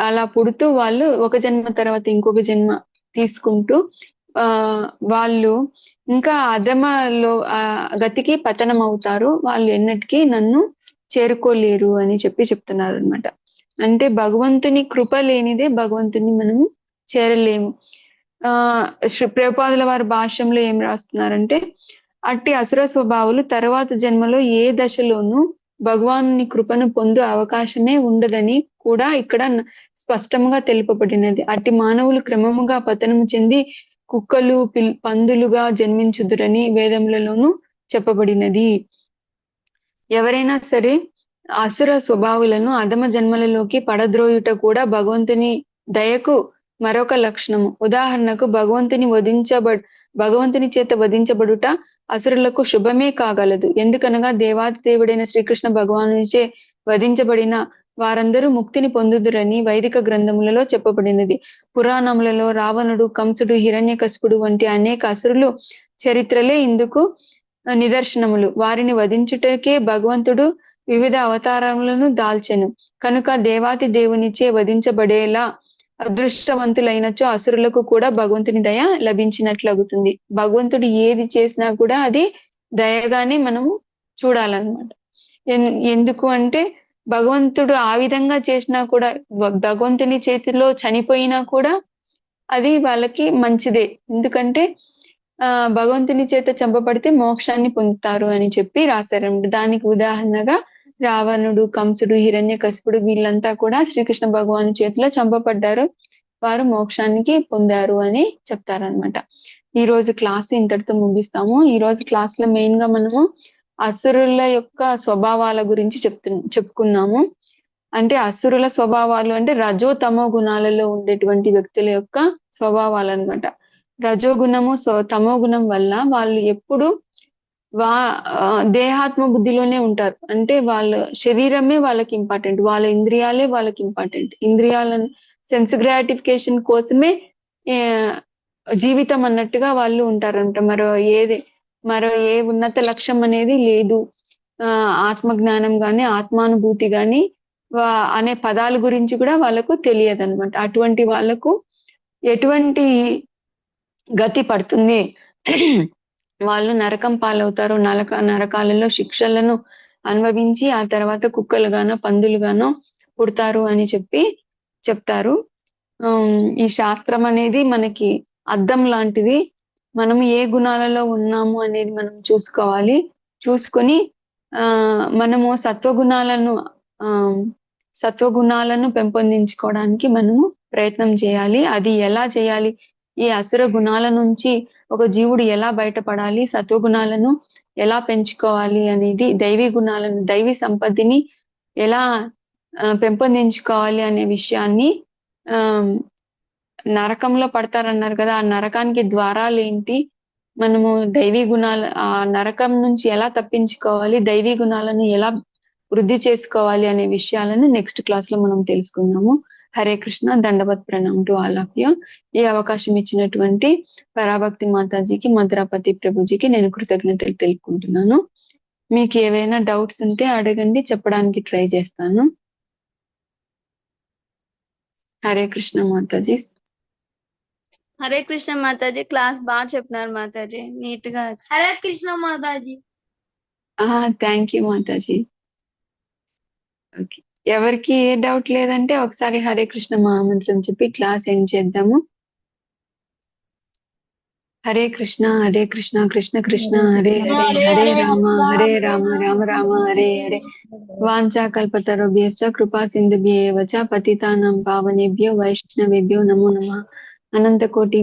అలా పుడుతూ వాళ్ళు ఒక జన్మ తర్వాత ఇంకొక జన్మ తీసుకుంటూ వాళ్ళు ఇంకా అధమలో గతికి పతనం అవుతారు. వాళ్ళు ఎన్నటికీ నన్ను చేరుకోలేరు అని చెప్తున్నారు అనమాట. అంటే భగవంతుని కృప లేనిదే భగవంతుని మనము చేరలేము. శ్రీ ప్రభుపాదుల వారి భాష్యంలో ఏం రాస్తున్నారంటే, అట్టి అసుర స్వభావాలు తర్వాత జన్మలో ఏ దశలోనూ భగవానుని కృపను పొందు అవకాశమే ఉండదని కూడా ఇక్కడ స్పష్టంగా తెలుపబడినది. అట్టి మానవులు క్రమముగా పతనము చెంది కుక్కలు పందులుగా జన్మించుదురని వేదములలోనూ చెప్పబడినది. ఎవరైనా సరే అసుర స్వభావులను అధమ జన్మలలోకి పడద్రోయుట కూడా భగవంతుని దయకు మరొక లక్షణము. ఉదాహరణకు భగవంతుని చేత వధించబడుట అసురులకు శుభమే కాగలదు. ఎందుకనగా దేవాది దేవుడైన శ్రీకృష్ణ భగవానునిచే వధించబడిన వారందరూ ముక్తిని పొందుదురని వైదిక గ్రంథములలో చెప్పబడినది. పురాణములలో రావణుడు, కంసుడు, హిరణ్యకశిపుడు వంటి అనేక అసురులు చరిత్రలే ఇందుకు నిదర్శనములు. వారిని వధించుటకే భగవంతుడు వివిధ అవతారములను దాల్చెను. కనుక దేవాతి దేవునిచే వధించబడేలా అదృష్టవంతులైనచో అసురులకు కూడా భగవంతుని దయ లభించినట్లవుతుంది. భగవంతుడు ఏది చేసినా కూడా అది దయగానే మనము చూడాలన్నమాట. ఎందుకు అంటే భగవంతుడు ఆ విధంగా చేసినా కూడా, భగవంతుని చేతిలో చనిపోయినా కూడా అది వాళ్ళకి మంచిదే. ఎందుకంటే భగవంతుని చేత చంపబడితే మోక్షాన్ని పొందుతారు అని చెప్పి రాశారన్నమాట. దానికి ఉదాహరణగా రావణుడు, కంసుడు, హిరణ్యకశిపుడు వీళ్ళంతా కూడా శ్రీకృష్ణ భగవాను చేతిలో చంపబడ్డారు. వారు మోక్షానికి పొందారు అని చెప్తారనమాట. ఈ రోజు క్లాస్ ఇంతటితో ముగిస్తాము. ఈ రోజు క్లాస్ లో మెయిన్ గా మనము అసురుల యొక్క స్వభావాల గురించి చెప్పుకున్నాము. అంటే అసురుల స్వభావాలు అంటే రజో తమో గుణాలలో ఉండేటువంటి వ్యక్తుల యొక్క స్వభావాలు అన్నమాట. రజోగుణము తమో గుణం వల్ల వాళ్ళు ఎప్పుడు దేహాత్మ బుద్ధిలోనే ఉంటారు. అంటే వాళ్ళ శరీరమే వాళ్ళకి ఇంపార్టెంట్, వాళ్ళ ఇంద్రియాలే వాళ్ళకి ఇంపార్టెంట్. ఇంద్రియాలను సెన్స్ గ్రాటిఫికేషన్ కోసమే జీవితం అన్నట్టుగా వాళ్ళు ఉంటారంట. మరో ఏ ఉన్నత లక్ష్యం అనేది లేదు. ఆత్మజ్ఞానం గాని ఆత్మానుభూతి గాని అనే పదాల గురించి కూడా వాళ్ళకు తెలియదు అనమాట. అటువంటి వాళ్ళకు ఎటువంటి గతి పడుతుంది, వాళ్ళు నరకం పాలవుతారు, నరకాలలో శిక్షలను అనుభవించి ఆ తర్వాత కుక్కలుగానో పందులుగానో పుడతారు అని చెప్తారు. ఈ శాస్త్రం అనేది మనకి అద్దం లాంటిది. మనము ఏ గుణాలలో ఉన్నాము అనేది మనం చూసుకోవాలి. చూసుకొని మనము సత్వగుణాలను పెంపొందించుకోవడానికి మనము ప్రయత్నం చేయాలి. అది ఎలా చేయాలి? ఈ అసుర గుణాల నుంచి ఒక జీవుడు ఎలా బయటపడాలి, సత్వగుణాలను ఎలా పెంచుకోవాలి అనేది, దైవీ సంపత్తిని ఎలా పెంపొందించుకోవాలి అనే విషయాన్ని, నరకంలో పడతారన్నారు కదా, ఆ నరకానికి ద్వారాలు ఏంటి, మనము దైవీ గుణాలు ఆ నరకం నుంచి ఎలా తప్పించుకోవాలి, దైవీ గుణాలను ఎలా వృద్ధి చేసుకోవాలి అనే విషయాలను నెక్స్ట్ క్లాస్ లో మనం తెలుసుకుందాము. Hare Krishna. Dandavat pranam to all of you. ఈ అవకాశం ఇచ్చినటువంటి పరాభక్తి మాతాజీకి, మధురాపతి ప్రభుజీకి నేను కృతజ్ఞతలు తెలుపుకుంటున్నాను. మీకు ఏవైనా డౌట్స్ ఉంటే అడగండి, చెప్పడానికి ట్రై చేస్తాను. హరే కృష్ణ మాతాజీ. హరే కృష్ణ మాతాజీ, క్లాస్ బాగా చెప్పినారు మాతాజీ, నీట్ గా. Hare Krishna mataji. Thank you Mataji. Okay, ఎవరికి ఏ డౌట్ లేదంటే ఒకసారి హరే కృష్ణ మహామంత్రం చెప్పి క్లాస్ ఎండ్ చేద్దాము. హరే కృష్ణ కృష్ణ కృష్ణ హరే హరే, హరే రామ రామ రామ హరే హరే. వాంఛా కల్పతరుభ్యశ్చ కృపా సింధుభ్యేవ చ పతితానాం పావనేభ్యో వైష్ణవేభ్యో నమో నమః. అనంత కోటి